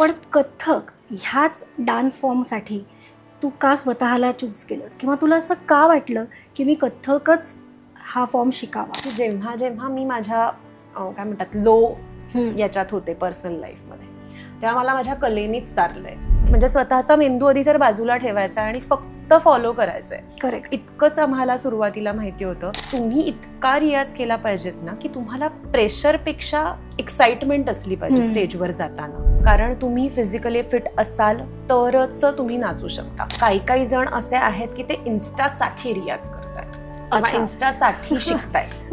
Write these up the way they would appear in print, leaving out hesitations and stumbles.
पण कथ्थक ह्याच डान्स फॉर्मसाठी तू का स्वतःला चूज केलंस किंवा तुला असं का वाटलं की मी कथ्थकच हा फॉर्म शिकावा? की जेव्हा जेव्हा मी माझ्या काय म्हणतात लो हम्म. याच्यात होते पर्सनल लाईफमध्ये, तेव्हा मला माझ्या कलेनीच तारलंय. म्हणजे स्वतःचा मेंदू आधी तर बाजूला ठेवायचा आणि फक्त फॉलो करायचंय. करेक्ट. इतकंच आम्हाला सुरुवातीला माहिती होतं. तुम्ही इतका रियाज केला पाहिजेत ना की तुम्हाला प्रेशरपेक्षा एक्साइटमेंट असली पाहिजे स्टेजवर जाताना. कारण तुम्ही फिजिकली फिट असाल तरच तुम्ही नाचू शकता. काही काही जण असे आहेत की ते इन्स्टासाठी रियाज करतायत किंवा इन्स्टासाठी शिकतायत.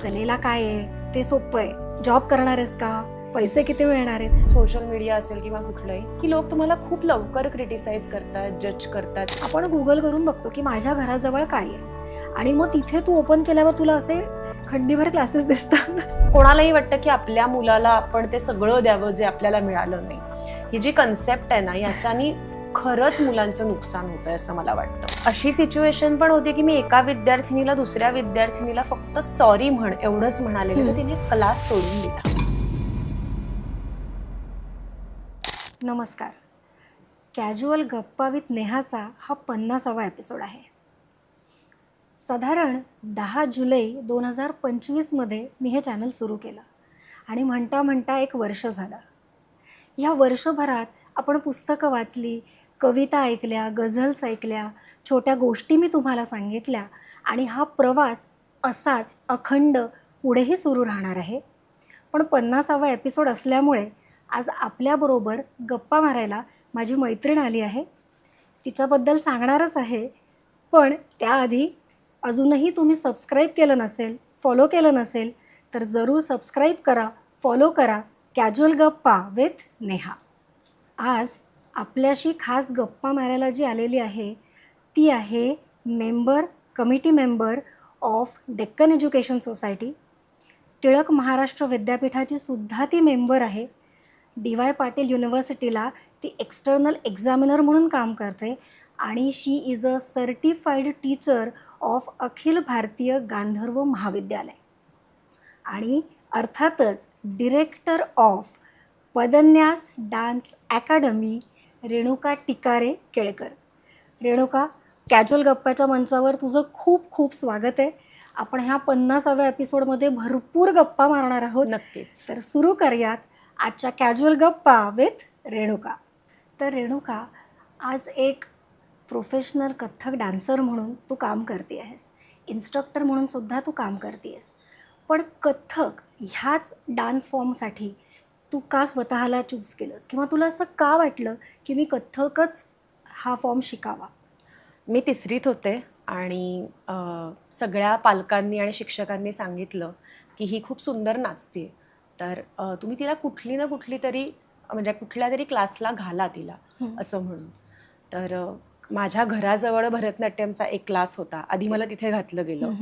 कलेला काय आहे ते सोपं आहे. जॉब करणार आहेस का? पैसे किती मिळणार आहेत? सोशल मीडिया असेल किंवा कुठलंही की लोक तुम्हाला खूप लवकर क्रिटिसाइज करतात, जज करतात. आपण गुगल करून बघतो की माझ्या घराजवळ काय आहे आणि मग तिथे तू ओपन केल्यावर तुला असे खंडीभर क्लासेस दिसतात. कोणालाही वाटतं की आपल्या मुलाला आपण ते सगळं द्यावं जे आपल्याला मिळालं नाही. ही जी कन्सेप्ट आहे ना, याच्यानी खरंच मुलांचं नुकसान होतंय असं मला वाटतं. अशी सिच्युएशन पण होती की मी एका विद्यार्थिनीला दुसऱ्या विद्यार्थिनीला फक्त सॉरी म्हण एवढंच म्हणाले तर तिने क्लास सोडून दिला. नमस्कार. कॅज्युअल गप्पा विथ नेहाचा हा 50वा एपिसोड आहे. साधारण 10 जुलै 2025मध्ये मी हे चॅनल सुरू केलं आणि म्हणता म्हणता एक वर्ष झालं. ह्या वर्षभरात आपण पुस्तकं वाचली, कविता ऐकल्या, गझल्स ऐकल्या, छोट्या गोष्टी मी तुम्हाला सांगितल्या आणि हा प्रवास असाच अखंड पुढेही सुरू राहणार आहे. पण 50वा एपिसोड असल्यामुळे आज आपल्याबरोबर गप्पा मारायला माझी मैत्रीण आली आहे. तिच्याबद्दल सांगणारच आहे, पण त्याआधी अजूनही तुम्ही सबस्क्राईब केलं नसेल, फॉलो केलं नसेल तर जरूर सबस्क्राईब करा, फॉलो करा कॅज्युअल गप्पा विथ नेहा. आज आपल्याशी खास गप्पा मारायला जी आलेली आहे ती आहे committee member of Deccan education society. Tilak Maharashtra विद्यापीठाची सुद्धा ती मेंबर आहे. DY पाटील युनिव्हर्सिटीला ती एक्सटर्नल एक्झामिनर म्हणून काम करते आणि she is a certified teacher of Akhil Bharatiya Gandharva Mahavidyalaya आणि अर्थातच director of Padanyas dance academy Renuka Tikare Kelkar. Renuka, casual गप्पाच्या मंचावर तुझं खूप खूप स्वागत आहे. आपण ह्या 50व्या एपिसोडमध्ये भरपूर गप्पा मारणार आहोत. नक्कीच. तर सुरू करूयात आजच्या कॅज्युअल गप्पा विथ रेणुका. तर रेणुका, आज एक प्रोफेशनल कथ्थक डान्सर म्हणून तू काम करते आहेस, इन्स्ट्रक्टर म्हणून सुद्धा तू काम करते आहेस. पण कथ्थक ह्याच डान्स फॉर्मसाठी तू का स्वतःला चूज केलंस किंवा तुला असं का वाटलं की मी कथ्थकच हा फॉर्म शिकावा? मी 3रीत होते आणि सगळ्या पालकांनी आणि शिक्षकांनी सांगितलं की ही खूप सुंदर नाचते, तर तुम्ही तिला कुठली ना कुठली तरी म्हणजे कुठल्या तरी क्लासला घाला तिला असं म्हणून. तर माझ्या घराजवळ भरतनाट्यमचा एक क्लास होता. आधी मला तिथे घातलं गेलं,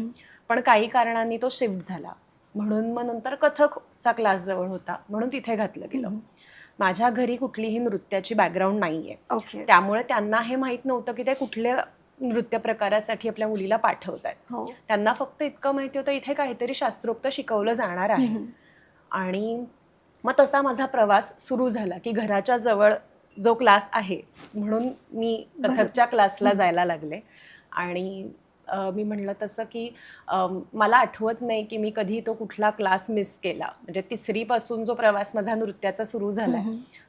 पण काही कारणांनी तो शिफ्ट झाला म्हणून मग नंतर कथकचा क्लास जवळ होता म्हणून तिथे घातलं गेलं. माझ्या घरी कुठलीही नृत्याची बॅकग्राऊंड नाही आहे, त्यामुळे त्यांना हे माहीत नव्हतं की ते कुठल्या नृत्य प्रकारासाठी आपल्या मुलीला पाठवत आहेत. त्यांना फक्त इतकं माहिती होतं इथे काहीतरी शास्त्रोक्त शिकवलं जाणार आहे. आणि मग तसा माझा प्रवास सुरू झाला की घराच्या जवळ जो क्लास आहे म्हणून मी कथकच्या क्लासला जायला लागले. आणि मी म्हणलं तसं की मला आठवत नाही की मी कधी तो कुठला क्लास मिस केला. म्हणजे 3रीपासून जो प्रवास माझा नृत्याचा सुरू झाला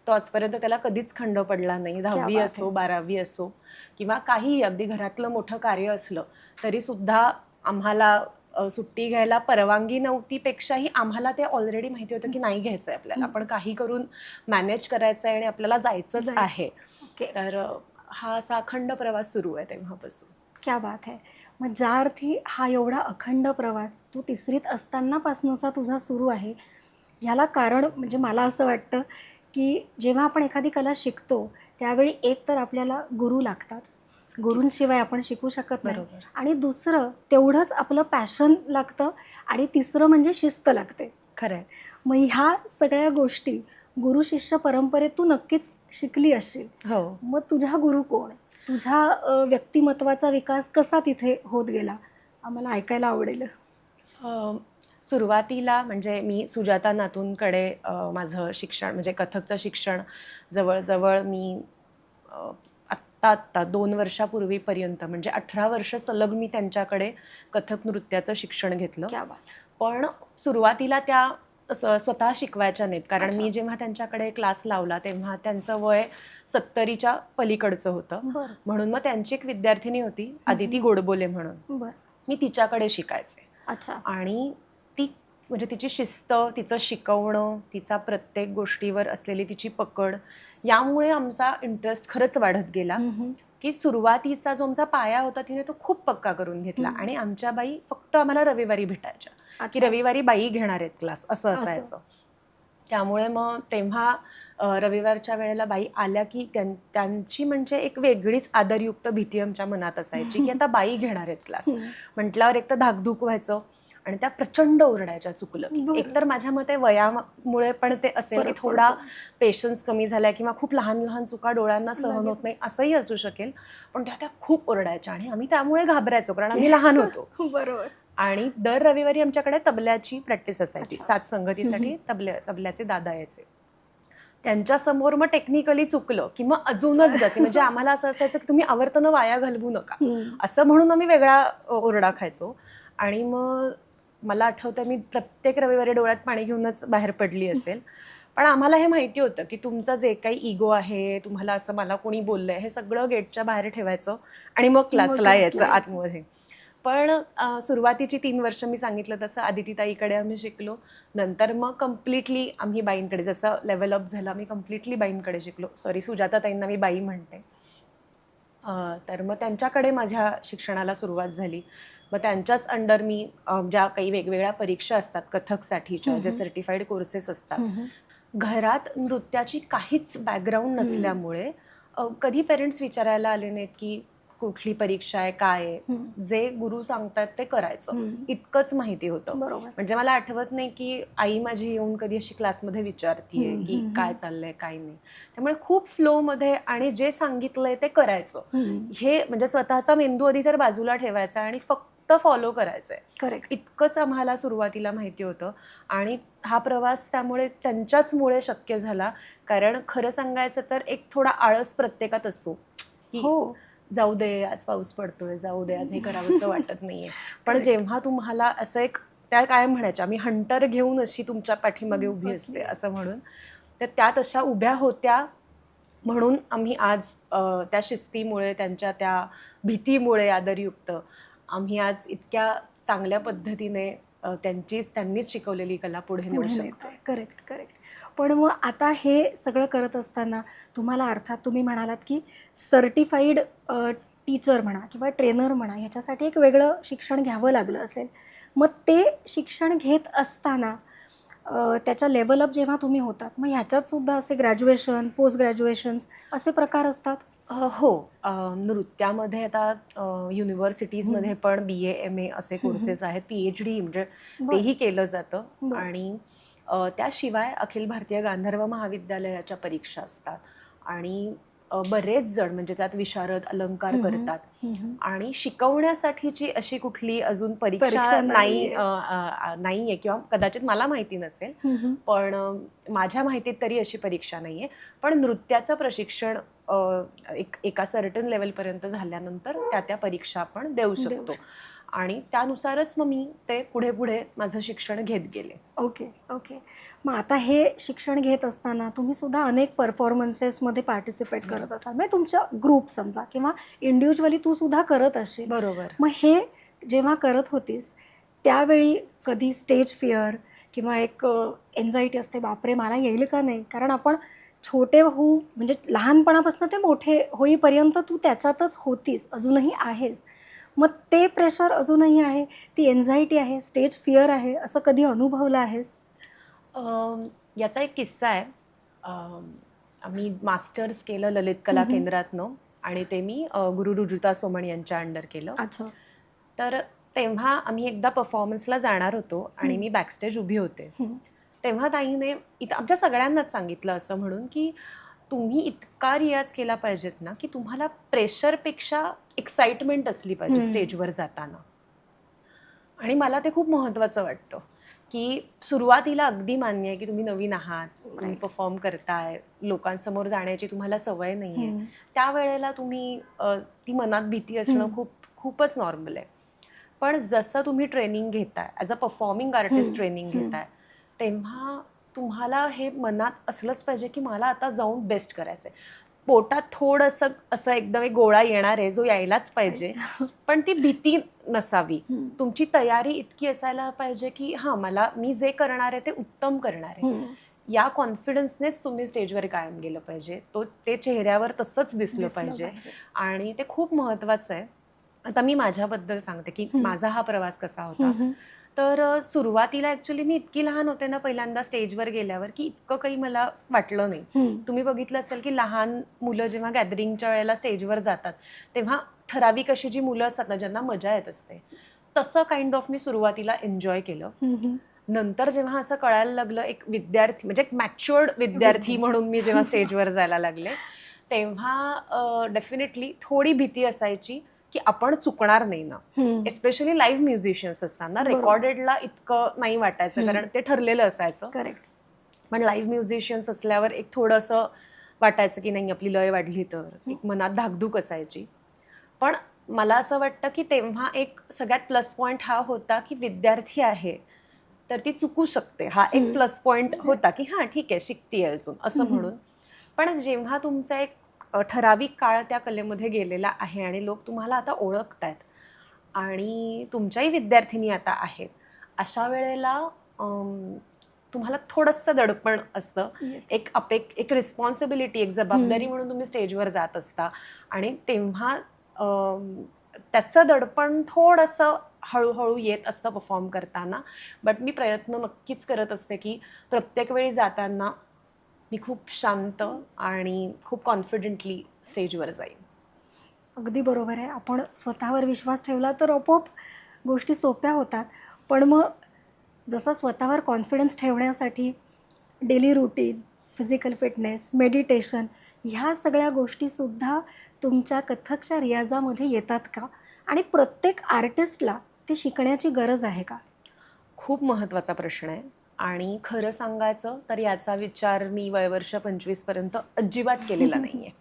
तो आजपर्यंत त्याला कधीच खंड पडला नाही. 10वी असो, 12वी असो किंवा काहीही अगदी घरातलं मोठं कार्य असलं तरीसुद्धा आम्हाला सुट्टी घ्यायला परवानगी नव्हती पेक्षाही आम्हाला ते ऑलरेडी माहिती होतं की नाही घ्यायचं आहे आपल्याला, आपण काही करून मॅनेज करायचं आहे आणि आपल्याला जायचंच आहे. तर हा असा अखंड प्रवास सुरू आहे तेव्हापासून. क्या बात आहे. मग ज्या अर्थी हा एवढा अखंड प्रवास तू 3रीत असतानापासूनचा तुझा सुरू आहे, ह्याला कारण म्हणजे मला असं वाटतं की जेव्हा आपण एखादी कला शिकतो त्यावेळी एक तर आपल्याला गुरु लागतात, गुरूंशिवाय आपण शिकू शकत नाही. आणि दुसरं तेवढंच आपलं पॅशन लागतं आणि तिसरं म्हणजे शिस्त लागते. खरं आहे. मग ह्या सगळ्या गोष्टी गुरु शिष्य परंपरेत तू नक्कीच शिकली असशील. हो. मग तुझा गुरु कोण? तुझ्या व्यक्तिमत्वाचा विकास कसा तिथे होत गेला? आम्हाला ऐकायला आवडेल. सुरुवातीला म्हणजे मी सुजाता नातूंकडे माझं शिक्षण म्हणजे कथकचं शिक्षण जवळजवळ मी आत्ता 2 वर्षापूर्वीपर्यंत म्हणजे 18 वर्ष सलग मी त्यांच्याकडे कथक नृत्याचं शिक्षण घेतलं. क्या बात. पण सुरुवातीला त्या स्वतः शिकवायच्या नाहीत, कारण अच्छा. मी जेव्हा त्यांच्याकडे क्लास लावला तेव्हा त्यांचं वय 70च्या पलीकडचं होतं. बरं म्हणून मग त्यांची एक विद्यार्थिनी होती आदिती गोडबोले म्हणून, बरं. मी तिच्याकडे शिकायचे. अच्छा. आणि ती म्हणजे तिची शिस्त, तिचं शिकवणं, तिचा प्रत्येक गोष्टीवर असलेली तिची पकड, यामुळे आमचा इंटरेस्ट खरंच वाढत गेला. की सुरुवातीचा जो आमचा पाया होता तिने तो खूप पक्का करून घेतला. आणि आमच्या बाई फक्त आम्हाला रविवारी भेटायच्या, की रविवारी बाई घेणार आहेत क्लास, असं असायचं. त्यामुळे मग तेव्हा रविवारच्या वेळेला बाई आल्या की त्यांची म्हणजे एक वेगळीच आदरयुक्त भीती आमच्या मनात असायची की आता बाई घेणार आहेत क्लास म्हटल्यावर एक तर धाकधूक व्हायचं आणि त्या प्रचंड ओरडायच्या चुकलं की. एकतर माझ्या मते वयामुळे पण ते असेल की थोडा पेशन्स कमी झाला किंवा खूप लहान लहान चुका डोळ्यांना सहन होत नाही असंही असू शकेल, पण त्या खूप ओरडायच्या आणि आम्ही त्यामुळे घाबरायचो कारण आम्ही लहान होतो. बरोबर. आणि दर रविवारी आमच्याकडे तबल्याची प्रॅक्टिस असायची. साथ संगतीसाठी तबल्याचे दादा यायचे. त्यांच्यासमोर मग टेक्निकली चुकलं की मग अजूनच जास्त म्हणजे आम्हाला असं असायचं की तुम्ही आवर्तनं वाया घालवू नका असं म्हणून आम्ही वेगळा ओरडा खायचो. आणि मग मला आठवतं मी प्रत्येक रविवारी डोळ्यात पाणी घेऊनच बाहेर पडली असेल. पण आम्हाला हे माहिती होतं की तुमचं जे काही इगो आहे, तुम्हाला असं मला कोणी बोललंय, हे सगळं गेटच्या बाहेर ठेवायचं आणि मग क्लासला यायचं आतमध्ये. पण सुरुवातीची 3 वर्ष मी सांगितलं तसं आदितीताईकडे आम्ही शिकलो. नंतर मग कम्प्लिटली आम्ही बाईंकडे, जसं लेवल अप झालं मी कम्प्लिटली बाईंकडे शिकलो. सॉरी, सुजाताताईंना मी बाई म्हणते. तर मग त्यांच्याकडे माझ्या शिक्षणाला सुरुवात झाली. मग त्यांच्याच अंडर मी ज्या काही वेगवेगळ्या परीक्षा असतात कथकसाठीच्या, जे सर्टिफाईड कोर्सेस असतात, घरात नृत्याची काहीच बॅकग्राऊंड नसल्यामुळे कधी पेरेंट्स विचारायला आले नाहीत की कुठली परीक्षा आहे, काय आहे. जे गुरु सांगतात ते करायचं, इतकंच माहिती होतं. म्हणजे मला आठवत नाही की आई माझी येऊन कधी अशी क्लासमध्ये विचारतीये की काय चाललंय काय नाही. त्यामुळे खूप फ्लोमध्ये आणि जे सांगितलंय ते करायचं. हे म्हणजे स्वतःचा मेंदू आधी तर बाजूला ठेवायचा आणि फक्त फॉलो करायचंय. करेक्ट. इतकंच आम्हाला सुरुवातीला माहिती होतं. आणि हा प्रवास त्यामुळे त्यांच्याचमुळे शक्य झाला. कारण खरं सांगायचं तर एक थोडा आळस प्रत्येकात असतो की जाऊ दे आज पाऊस पडतोय, जाऊ दे आज हे करावंसं वाटत नाहीये. पण जेव्हा तुम्हाला असं एक, त्या काय म्हणायच्या, मी हंटर घेऊन अशी तुमच्या पाठीमागे उभी असते असं म्हणून, तर त्या तशा उभ्या होत्या. म्हणून आम्ही आज त्या शिस्तीमुळे, त्यांच्या त्या भीतीमुळे आदरयुक्त आम्ही आज इतक्या चांगल्या पद्धतीने त्यांनीच शिकवलेली कला पुढे नेऊ शकतो. Correct correct. पण मग आता हे सगळं करत असताना तुम्हाला, अर्थात तुम्ही म्हणालात की सर्टिफाईड टीचर म्हणा किंवा ट्रेनर म्हणा, ह्याच्यासाठी एक वेगळं शिक्षण घ्यावं लागलं असेल. मग ते शिक्षण घेत असताना त्याच्या लेवल अप जेव्हा तुम्ही होतात, मग ह्याच्यातसुद्धा असे ग्रॅज्युएशन, पोस्ट ग्रॅज्युएशन्स असे प्रकार असतात? हो. नृत्यामध्ये आता युनिव्हर्सिटीजमध्ये पण BA MA असे कोर्सेस आहेत. PhD म्हणजे तेही केलं जातं. आणि त्याशिवाय अखिल भारतीय गांधर्व महाविद्यालयाच्या परीक्षा असतात. आणि बरेच जण म्हणजे त्यात विशारद अलंकार करतात. आणि शिकवण्यासाठीची अशी कुठली अजून परीक्षा नाहीये किंवा कदाचित मला माहिती नसेल, पण माझ्या माहितीत तरी अशी परीक्षा नाहीये. पण नृत्याचं प्रशिक्षण एका सर्टन लेवलपर्यंत झाल्यानंतर त्या परीक्षा आपण देऊ शकतो. आणि त्यानुसारच मग मी ते पुढे माझं शिक्षण घेत गेले. Okay okay. मग आता हे शिक्षण घेत असताना तुम्ही सुद्धा अनेक परफॉर्मन्सेसमध्ये पार्टिसिपेट करत असाल, म्हणजे तुमच्या ग्रुप समजा किंवा इंडिव्हिज्युअली तू सुद्धा करत असशील. बरोबर. मग हे जेव्हा करत होतीस त्यावेळी कधी स्टेज फिअर किंवा एक एन्झायटी असते, बापरे मला येईल का नाही, कारण आपण छोटे होऊ म्हणजे लहानपणापासून ते मोठे होईपर्यंत तू त्याच्यातच होतीस, अजूनही आहेस. मग ते प्रेशर अजूनही आहे, ती एन्झायटी आहे, स्टेज फिअर आहे, असं कधी अनुभवलं आहेस? याचा एक किस्सा आहे. आम्ही मास्टर्स केलं ललित कला केंद्रातनं आणि ते मी गुरु रुजुता सोमण यांच्या अंडर केलं. अच्छा. तर तेव्हा आम्ही एकदा परफॉर्मन्सला जाणार होतो आणि मी बॅकस्टेज उभी होते. तेव्हा ताईने इथं आमच्या सगळ्यांनाच सांगितलं असं म्हणून की तुम्ही इतका रियाज केला पाहिजेत ना की तुम्हाला प्रेशरपेक्षा एक्साइटमेंट असली पाहिजे स्टेजवर जाताना. आणि मला ते खूप महत्त्वाचं वाटतं की सुरुवातीला अगदी मान्य आहे की तुम्ही नवीन आहात, तुम्ही परफॉर्म करताय, लोकांसमोर जाण्याची तुम्हाला सवय नाही आहे, त्यावेळेला तुम्ही ती मनात भीती असणं खूपच नॉर्मल आहे. पण जसं तुम्ही ट्रेनिंग घेताय, as a performing artist training घेताय, तेव्हा तुम्हाला हे मनात असलंच पाहिजे की मला आता जाऊन बेस्ट करायचं आहे. पोटात थोडंसं असं एकदम एक गोळा येणार आहे जो यायलाच पाहिजे, पण ती भीती नसावी. तुमची तयारी इतकी असायला पाहिजे की मी जे करणार आहे ते उत्तम करणार आहे. या कॉन्फिडन्सनेच तुम्ही स्टेजवर कायम गेलं पाहिजे. ते चेहऱ्यावर तसंच दिसलं पाहिजे आणि ते खूप महत्त्वाचं आहे. आता मी माझ्याबद्दल सांगते की माझा हा प्रवास कसा होता. तर सुरुवातीला ॲक्च्युली मी इतकी लहान होते ना पहिल्यांदा स्टेजवर गेल्यावर की इतकं काही मला वाटलं नाही. तुम्ही बघितलं असेल की लहान मुलं जेव्हा गॅदरिंगच्या वेळेला स्टेजवर जातात तेव्हा ठराविक अशी जी मुलं असतात ना ज्यांना मजा येत असते, तसं काइंड ऑफ मी सुरुवातीला एन्जॉय केलं. नंतर जेव्हा असं कळायला लागलं, एक विद्यार्थी म्हणजे एक मॅच्युअर्ड विद्यार्थी म्हणून मी जेव्हा स्टेजवर जायला लागले, तेव्हा डेफिनेटली थोडी भीती असायची की आपण चुकणार नाही ना. एस्पेशली लाईव्ह म्युझिशियन्स असताना रेकॉर्डेडला इतकं नाही वाटायचं कारण ते ठरलेलं असायचं. करेक्ट. पण लाईव्ह म्युझिशियन्स असल्यावर एक थोडंसं वाटायचं की नाही आपली लय वाढली तर, एक मनात धाकधूक असायची. पण मला असं वाटतं की तेव्हा एक सगळ्यात प्लस पॉईंट हा होता की विद्यार्थी आहे तर ती चुकू शकते. हा एक प्लस पॉईंट होता की ठीक आहे शिकतीये अजून असं म्हणून. पण जेव्हा तुमचा एक ठराविक काळ त्या कलेमध्ये गेलेला आहे आणि लोक तुम्हाला आता ओळखतायत आणि तुमच्याही विद्यार्थिनी आता आहेत, अशा वेळेला तुम्हाला थोडंसं दडपण असतं. एक रिस्पॉन्सिबिलिटी, एक जबाबदारी म्हणून तुम्ही स्टेजवर जात असता आणि तेव्हा त्याचं दडपण थोडंसं हळूहळू येत असतं परफॉर्म करताना. बट मी प्रयत्न नक्कीच करत असते की प्रत्येक वेळी जाताना मी खूप शांत आणि खूप कॉन्फिडेंटली स्टेजवर जाईन. अगदी बरोबर आहे. आपण स्वतःवर विश्वास ठेवला तर आपोआप गोष्टी सोप्या होतात. पण मग जसा स्वतःवर कॉन्फिडन्स ठेवण्यासाठी daily routine, physical fitness, meditation ह्या सगळ्या गोष्टीसुद्धा तुमच्या कथ्थकच्या रियाजामध्ये येतात का? आणि प्रत्येक आर्टिस्टला ते शिकण्याची गरज आहे का? खूप महत्त्वाचा प्रश्न आहे आणि खरं सांगायचं तर याचा विचार मी वयवर्ष 25 पर्यंत अजिबात केलेला नाही आहे.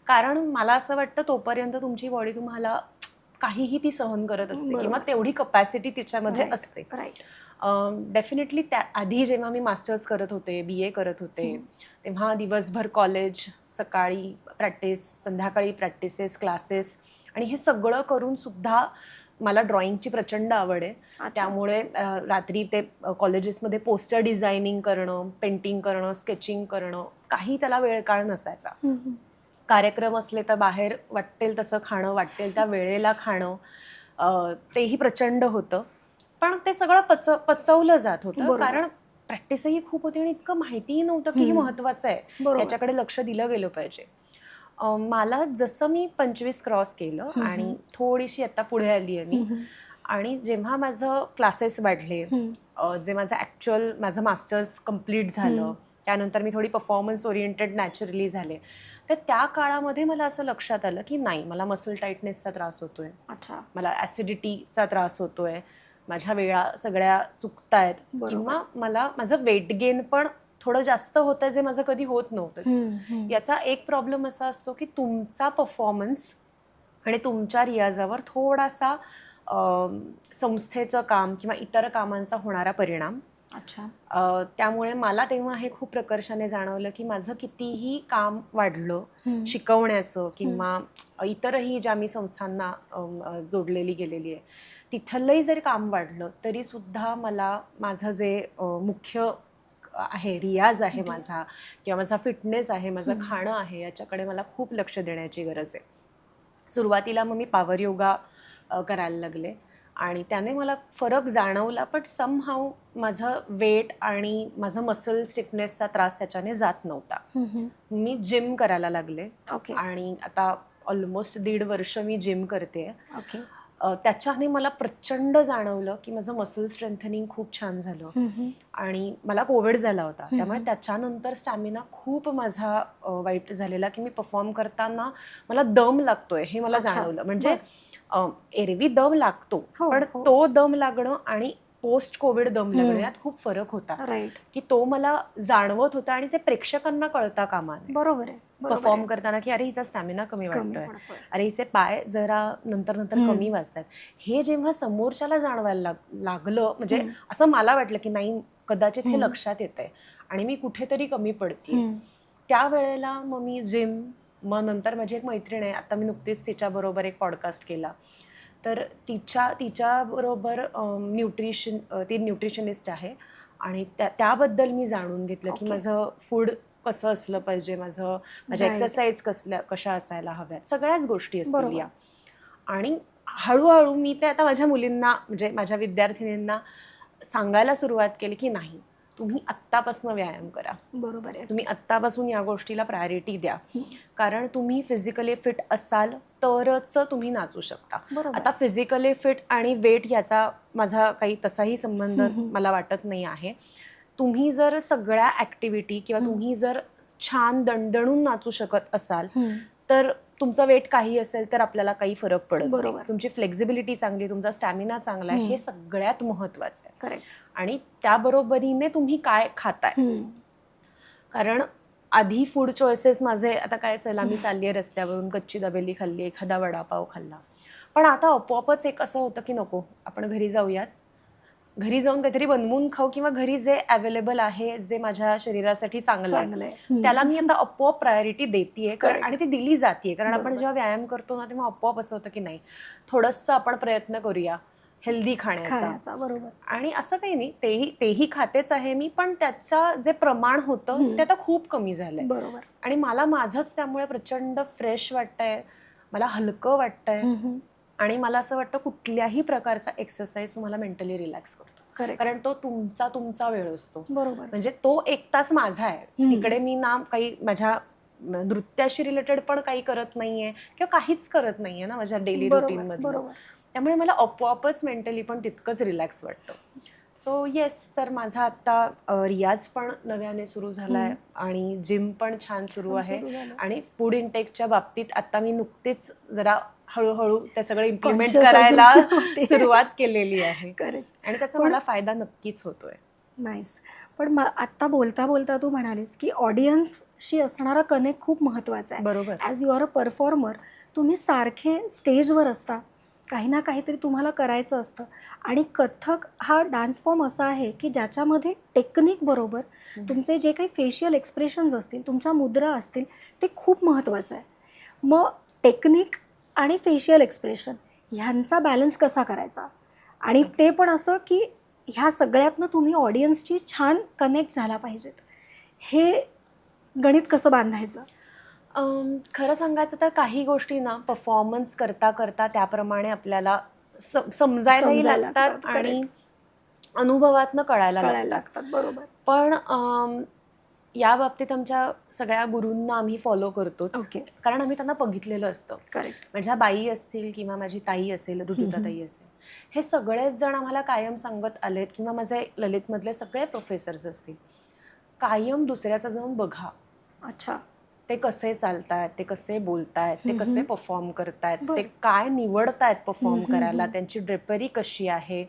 कारण मला असं वाटतं तोपर्यंत तुमची बॉडी तुम्हाला काहीही ती सहन करत असते किंवा तेवढी कपॅसिटी तिच्यामध्ये असते. डेफिनेटली आधी जेव्हा मी मास्टर्स करत होते, BA करत होते, तेव्हा दिवसभर कॉलेज, सकाळी प्रॅक्टिस, संध्याकाळी प्रॅक्टिसेस, क्लासेस आणि हे सगळं करून सुद्धा मला ड्रॉइंगची प्रचंड आवड आहे. त्यामुळे रात्री ते कॉलेजेसमध्ये पोस्टर डिझायनिंग करणं, पेंटिंग करणं, स्केचिंग करणं, काही त्याला वेळ काळ नसायचा. कार्यक्रम असले तर बाहेर वाटेल तसं खाणं, वाटेल त्या वेळेला खाणं, तेही प्रचंड होतं. पण ते सगळं पचवलं जात होतं कारण प्रॅक्टिसही खूप होती आणि इतकं माहितीही नव्हतं की हे महत्त्वाचं आहे, याच्याकडे लक्ष दिलं गेलं पाहिजे. मला जसं मी 25 क्रॉस केलं आणि थोडीशी आता पुढे आली आहे मी, आणि जेव्हा माझं क्लासेस वाढले, जे माझं मास्टर्स कम्प्लीट झालं, त्यानंतर मी थोडी परफॉर्मन्स ओरिएंटेड नॅचरली झाले, तर त्या काळामध्ये मला असं लक्षात आलं की नाही, मला मसल टाईटनेसचा त्रास होतोय, मला ॲसिडिटीचा त्रास होतोय, माझ्या वेळा सगळ्या चुकतायत किंवा माझं वेट गेन पण थोडं जास्त होतं जे माझं कधी होत नव्हतं. याचा एक प्रॉब्लेम असा असतो की तुमचा परफॉर्मन्स आणि तुमच्या रियाजावर थोडासा संस्थेचं काम किंवा इतर कामांचा होणारा परिणाम. त्यामुळे मला तेव्हा हे खूप प्रकर्षाने जाणवलं की माझं कितीही काम वाढलं शिकवण्याचं किंवा इतरही ज्या मी संस्थांना जोडलेली गेलेली आहे, तिथलंही जरी काम वाढलं तरी सुद्धा मला माझं जे मुख्य आहे, रियाज आहे माझा किंवा माझा फिटनेस आहे, माझं खाणं आहे, याच्याकडे मला खूप लक्ष देण्याची गरज आहे. सुरुवातीला मग मी पॉवर योगा करायला लागले आणि त्याने मला फरक जाणवला, पण समहाऊ माझं वेट आणि माझं मसल स्टिफनेसचा त्रास त्याच्याने जात नव्हता. मी जिम करायला लागले आणि आता ऑलमोस्ट 1.5 वर्ष मी जिम करते. त्याच्याने मला प्रचंड जाणवलं की माझं मसल स्ट्रेंथनिंग खूप छान झालं. आणि मला कोविड झाला होता, त्यामुळे त्याच्यानंतर स्टॅमिना खूप माझा वाईट झालेला की मी परफॉर्म करताना मला दम लागतोय हे मला जाणवलं. म्हणजे एरवी दम लागतो, पण तो दम लागणं आणि पोस्ट कोविड दम लागणे हम्म. यात खूप फरक होता राईट. की तो मला जाणवत होता आणि ते प्रेक्षकांना कळता कामा नये बरोबर आहे. बरोबर परफॉर्म आहे. करताना की अरे हिचा स्टॅमिना कमी कमी वाटतोय, पडतोय. अरे हिचे पाय जरा नंतर नंतर हम्म. कमी वाजतात. हे जेव्हा समोरच्याला जाणवायला लागलं म्हणजे हम्म. असं मला वाटलं की नाही कदाचित हे हम्म. लक्षात येतंय आणि मी कुठेतरी कमी पडते. हम्म. त्यावेळेला मग मी जिम, मग नंतर माझी एक मैत्रीण आहे, आता मी नुकतीच तिच्याबरोबर एक पॉडकास्ट केला, तर तिच्याबरोबर न्यूट्रिशन, ती न्यूट्रिशनिस्ट आहे आणि त्याबद्दल मी जाणून घेतलं की Okay. माझं फूड कसं असलं पाहिजे, माझ्या Diet. एक्सरसाइज कशा असायला हव्यात, सगळ्याच गोष्टी असतील बरोबर. या. आणि हळूहळू मी ते आता माझ्या मुलींना म्हणजे माझ्या विद्यार्थिनींना सांगायला सुरुवात केली की नाही, तुम्ही आत्तापासून व्यायाम करा, बरोबर आहे. तुम्ही आत्तापासून या गोष्टीला प्रायोरिटी द्या, हम्म. कारण तुम्ही फिजिकली फिट असाल तरच तुम्ही नाचू शकता. बरोबर. आता फिजिकली फिट आणि वेट याचा माझा काही तसाही संबंध मला वाटत नाही आहे. तुम्ही जर सगळ्या ॲक्टिव्हिटी किंवा तुम्ही जर छान दणदणून नाचू शकत असाल तर तुमचं वेट काही असेल तर आपल्याला काही फरक पडत नाही. बरोबर. तुमची फ्लेक्झिबिलिटी चांगली, तुमचा स्टॅमिना चांगला आहे, हे सगळ्यात महत्त्वाचं आहे. करेक्ट. आणि त्याबरोबरीने तुम्ही काय खाताय, कारण आधी फूड चॉईसेस माझे आता काय, चला मी चालली आहे रस्त्यावरून, कच्ची दाबेली खाल्ली, एखादा वडापाव खाल्ला, पण आता आपोआपच एक असं होतं की नको, आपण घरी जाऊयात, घरी जाऊन काहीतरी बनवून खाऊ किंवा घरी जे अवेलेबल आहे, जे माझ्या शरीरासाठी चांगलं आहे त्याला मी आता आपोआप प्रायोरिटी देतीये आणि ती दिली जाते. कारण आपण जेव्हा व्यायाम करतो ना तेव्हा आपोआप असं होतं की नाही, थोडंसं आपण प्रयत्न करूया हेल्दी खाण्याचा. बरोबर. आणि असं काही नाही, तेही खातेच आहे मी, पण त्याचं जे प्रमाण होतं ते आता खूप कमी झालंय. बरोबर. आणि मला माझंच त्यामुळे प्रचंड फ्रेश वाटतंय, मला हलकं वाटतंय आणि मला असं वाटतं कुठल्याही प्रकारचा एक्सरसाइज तुम्हाला मेंटली रिलॅक्स करतो, कारण तो तुमचा वेळ असतो. बरोबर. म्हणजे तो 1 तास माझा आहे, तिकडे मी ना काही माझ्या नृत्याशी रिलेटेड पण काही करत नाहीये किंवा काहीच करत नाहीये ना माझ्या डेली रुटीन मध्ये, त्यामुळे मला आपोआपच मेंटली पण तितकंच रिलॅक्स वाटतं. सो येस, तर माझा आता रियाज पण नव्याने सुरू झालाय आणि जिम पण छान सुरू आहे आणि फूड इंटेकच्या बाबतीत आता मी नुकतीच जरा हळूहळू ते सगळं इम्प्लिमेंट करायला सुरुवात केलेली आहे. करेक्ट. आणि त्याचा मला फायदा नक्कीच होतोय. नाईस. पण आत्ता बोलता बोलता तू म्हणालीस की ऑडियन्सशी असणारा कनेक्ट खूप महत्त्वाचा आहे. बरोबर. As you are a performer, तुम्ही सारखे स्टेजवर असता, काही ना काहीतरी तुम्हाला करायचं असतं. आणि कथ्थक हा डान्स फॉर्म असा आहे की ज्याच्यामध्ये टेक्निक बरोबर तुमचे जे काही फेशियल एक्सप्रेशन्स असतील, तुमच्या मुद्रा असतील, ते खूप महत्त्वाचं आहे. मग टेक्निक आणि फेशियल एक्सप्रेशन ह्यांचा बॅलन्स कसा करायचा, आणि ते पण असं की ह्या सगळ्यातनं तुम्ही ऑडियन्सची छान कनेक्ट झाला पाहिजेत, हे गणित कसं बांधायचं? खरं सांगायचं तर काही गोष्टी ना परफॉर्मन्स करता करता त्याप्रमाणे आपल्याला समजायलाही लागतात आणि अनुभवातनं कळायला लागतात. बरोबर. पण या बाबतीत आमच्या सगळ्या गुरूंना आम्ही फॉलो करतोच, कारण आम्ही त्यांना बघितलेलं असतं. करेक्ट. माझ्या बाई असतील किंवा माझी ताई असेल, रुजुताताई असेल, हे सगळेच जण आम्हाला कायम सांगत आलेत, किंवा माझे ललितमधले सगळे प्रोफेसर्स असतील, कायम दुसऱ्याचं जाऊन बघा. अच्छा. ते कसे चालतायत, ते कसे बोलतायत, ते कसे परफॉर्म करतायत, ते काय निवडतायत परफॉर्म करायला, त्यांची ड्रेपरी कशी आहे,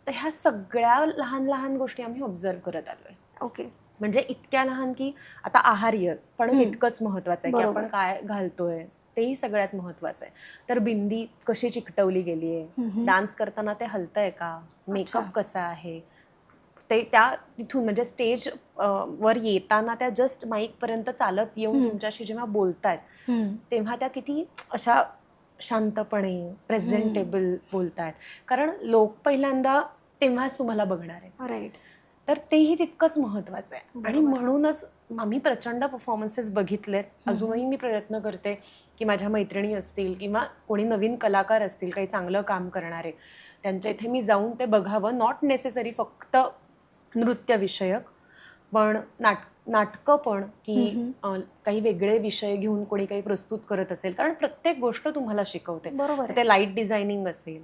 तर ह्या सगळ्या लहान लहान गोष्टी आम्ही ऑब्झर्व करत आलोय. ओके. म्हणजे इतक्या लहान की आता आहार्य पण तितकंच महत्वाचं आहे की आपण काय घालतोय तेही सगळ्यात महत्वाचं आहे. तर बिंदी कशी चिकटवली गेली आहे, डान्स करताना ते हलतंय का, मेकअप कसा आहे, ते तिथून म्हणजे स्टेज वर येताना त्या जस्ट माईक पर्यंत चालत येऊन तुमच्याशी जेव्हा बोलतायत तेव्हा त्या किती अशा शांतपणे प्रेझेंटेबल बोलतायत, कारण लोक पहिल्यांदा तेव्हाच तुम्हाला बघणार आहे. राईट. तर तेही तितकंच महत्वाचं आहे. आणि म्हणूनच आम्ही प्रचंड परफॉर्मन्सेस बघितलेत. अजूनही मी प्रयत्न करते की माझ्या मैत्रिणी असतील किंवा कोणी नवीन कलाकार असतील काही चांगलं काम करणारे, त्यांच्या इथे मी जाऊन ते बघावं. नॉट नेसेसरी फक्त नृत्यविषयक, पण नाटकं पण, की काही वेगळे विषय घेऊन कोणी काही प्रस्तुत करत असेल, कारण प्रत्येक गोष्ट तुम्हाला शिकवते. ते लाईट डिझायनिंग असेल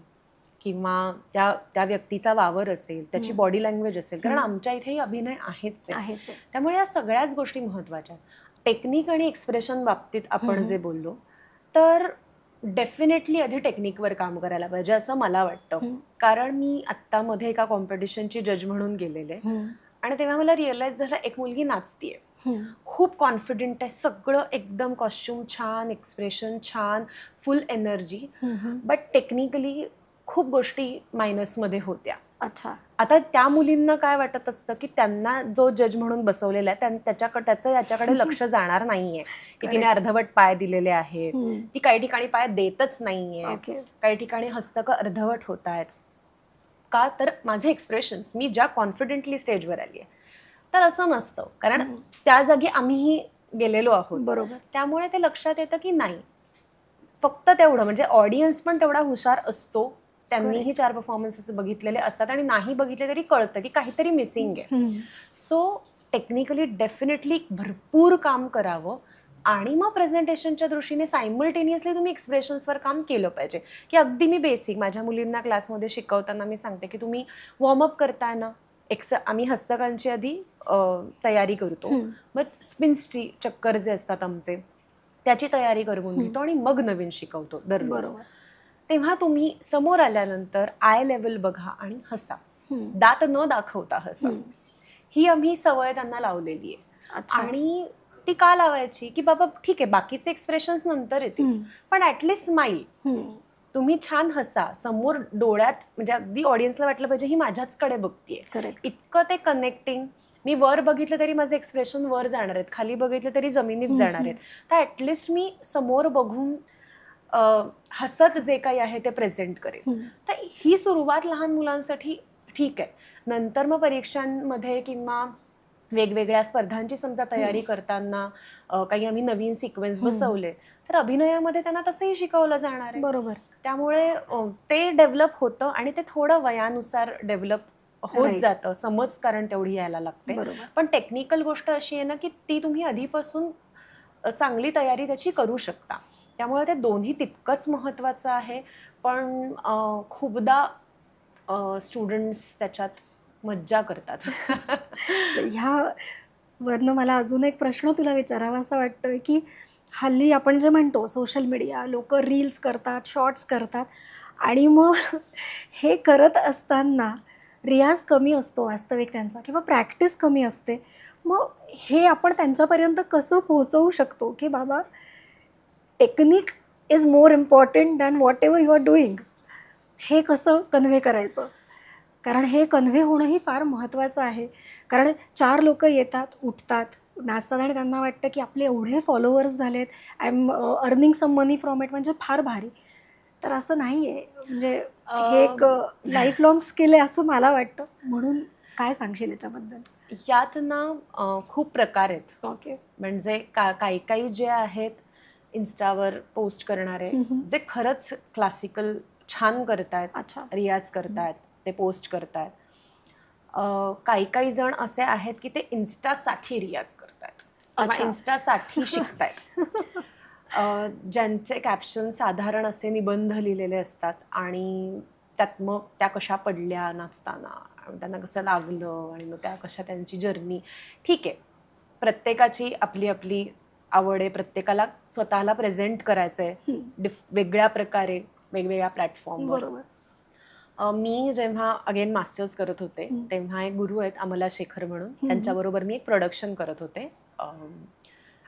किंवा त्या व्यक्तीचा वावर असेल, त्याची बॉडी लँग्वेज असेल, कारण आमच्या इथेही अभिनय आहेच. त्यामुळे या सगळ्याच गोष्टी महत्त्वाच्या. टेक्निक आणि एक्सप्रेशन बाबतीत आपण जे बोललो, तर डेफिनेटली आधी टेक्निकवर काम करायला पाहिजे असं मला वाटतं. कारण मी आत्तामध्ये एका कॉम्पिटिशनची जज म्हणून गेलेले आणि तेव्हा मला रिअलाइज झालं एक मुलगी नाचतीये, खूप कॉन्फिडंट आहे, सगळं एकदम कॉस्ट्युम छान, एक्सप्रेशन छान, फुल एनर्जी, बट टेक्निकली खूप गोष्टी मायनसमध्ये होत्या. अच्छा. आता त्या मुलींना काय वाटत असतं की त्यांना जो जज म्हणून बसवलेला आहे त्याचं याच्याकडे लक्ष जाणार नाहीये की तिने अर्धवट पाय दिलेले आहेत, ती काही ठिकाणी पाय देतच नाहीये, काही ठिकाणी हस्तक अर्धवट होत आहेत. का तर माझे एक्सप्रेशन्स, मी ज्या कॉन्फिडेंटली स्टेजवर आली आहे, तर असं नसतं, कारण त्या जागी आम्हीही गेलेलो आहोत. बरोबर. त्यामुळे ते लक्षात येतं की नाही, फक्त तेवढं, म्हणजे ऑडियन्स पण तेवढा हुशार असतो, त्यांनीही 4 परफॉर्मन्सेस बघितलेले असतात आणि नाही बघितले तरी कळतं की काहीतरी मिसिंग आहे. सो टेक्निकली डेफिनेटली भरपूर काम करावं आणि मग प्रेझेंटेशनच्या दृष्टीने सायमल्टेनियसली तुम्ही एक्सप्रेशन्सवर काम केलं पाहिजे. की अगदी मी बेसिक माझ्या मुलींना क्लासमध्ये शिकवताना मी सांगते की तुम्ही वॉर्मअप करताय ना, आम्ही हस्तकांची आधी तयारी करतो, मग स्पिन्सची चक्कर जे असतात आमचे त्याची तयारी करून घेतो आणि मग नवीन शिकवतो दररोज. तेव्हा तुम्ही समोर आल्यानंतर आय लेवल बघा आणि हसा, दात न दाखवता हसा. ही आम्ही सवय त्यांना लावलेली आहे. आणि ती का लावायची की बाबा ठीक आहे बाकीचे एक्सप्रेशन्स नंतर येतील, पण ऍटलिस्ट स्माईल, तुम्ही छान हसा समोर डोळ्यात, म्हणजे अगदी ऑडियन्सला वाटलं पाहिजे ही माझ्याचकडे बघतीये. इतकं ते कनेक्टिंग. मी वर बघितलं तरी माझे एक्सप्रेशन वर जाणार आहेत, खाली बघितलं तरी जमिनीत जाणार आहेत, तर ऍटलिस्ट मी समोर बघून हसत जे काही आहे ते प्रेझेंट करेन. तर ही सुरुवात लहान मुलांसाठी ठीक आहे. नंतर मग परीक्षांमध्ये किंवा वेगवेगळ्या स्पर्धांची समजा तयारी करताना काही आम्ही नवीन सिक्वेन्स बसवले तर अभिनयामध्ये त्यांना तसंही शिकवलं जाणार आहे. बरोबर. त्यामुळे ते डेव्हलप होतं आणि ते थोडं वयानुसार डेव्हलप होत जातं, समज कारण तेवढी यायला लागते. पण टेक्निकल गोष्ट अशी आहे ना की ती तुम्ही आधीपासून चांगली तयारी त्याची करू शकता. त्यामुळे ते दोन्ही तितकंच महत्त्वाचं आहे. पण खूपदा स्टुडंट्स त्याच्यात मज्जा करतात. ह्यावरनं मला अजून एक प्रश्न तुला विचारावा असं वाटतोय की हल्ली आपण जे म्हणतो सोशल मीडिया, लोक रील्स करतात, शॉर्ट्स करतात आणि मग हे करत असताना रियाज कमी असतो वास्तविक त्यांचा किंवा प्रॅक्टिस कमी असते. मग हे आपण त्यांच्यापर्यंत कसं पोहोचवू शकतो की बाबा technique is more important than whatever you are doing, हे कसं कन्व्हे करायचं? कारण हे कन्व्हे होणंही फार महत्त्वाचं आहे. कारण 4 लोक येतात, उठतात, नाचतात आणि त्यांना वाटतं की आपले एवढे फॉलोअर्स झालेत, I am earning some money from it, म्हणजे फार भारी. तर असं नाही आहे, म्हणजे हे एक लाईफ लाँग स्किल आहे असं मला वाटतं. म्हणून काय सांगशील याच्याबद्दल? यात ना खूप प्रकार आहेत. म्हणजे काही काही जे आहेत इन्स्टावर पोस्ट करणारे, जे खरंच क्लासिकल छान करतायत, रियाज करतायत, ते पोस्ट करतायत. काही काही जण असे आहेत की ते इन्स्टासाठी रियाज करतायत किंवा इन्स्टासाठी शिकतायत. ज्यांचे कॅप्शन साधारण असे निबंध लिहिलेले असतात आणि त्यात मग त्या कशा पडल्या नाचताना, त्यांना कसं लागलं आणि मग त्या कशा त्यांची जर्नी. ठीक आहे, प्रत्येकाची आपली आपली आवड आहे, प्रत्येकाला स्वतःला प्रेझेंट करायचं आहे वेगळ्या प्रकारे वेगवेगळ्या प्लॅटफॉर्मवर. मी जेव्हा अगेन मास्टर्स करत होते तेव्हा एक गुरु आहेत अमला शेखर म्हणून, त्यांच्याबरोबर मी एक प्रोडक्शन करत होते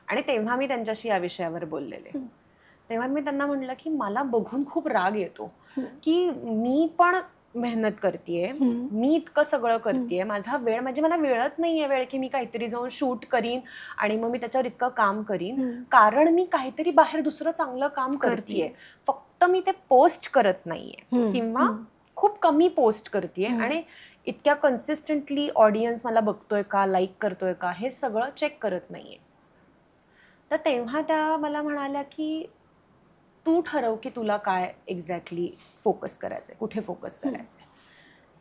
आणि तेव्हा मी त्यांच्याशी या विषयावर बोललेले. तेव्हा मी त्यांना म्हटलं की मला बघून खूप राग येतो की मी पण मेहनत करतेय, मी इतकं सगळं करतेय, माझा वेळ, म्हणजे मला वेळत नाहीये वेळ की मी काहीतरी जाऊन शूट करीन आणि मग मी त्याच्यावर इतकं काम करीन, कारण मी काहीतरी बाहेर दुसरं चांगलं काम करतेय, फक्त मी ते पोस्ट करत नाहीये किंवा खूप कमी पोस्ट करतेय आणि इतक्या कन्सिस्टंटली ऑडियन्स मला बघतोय का, लाईक करतोय का, हे सगळं चेक करत नाहीये. तर तेव्हा त्या मला म्हणाल्या की तू ठरव की तुला काय एक्झॅक्टली फोकस करायचंय, कुठे फोकस करायचंय.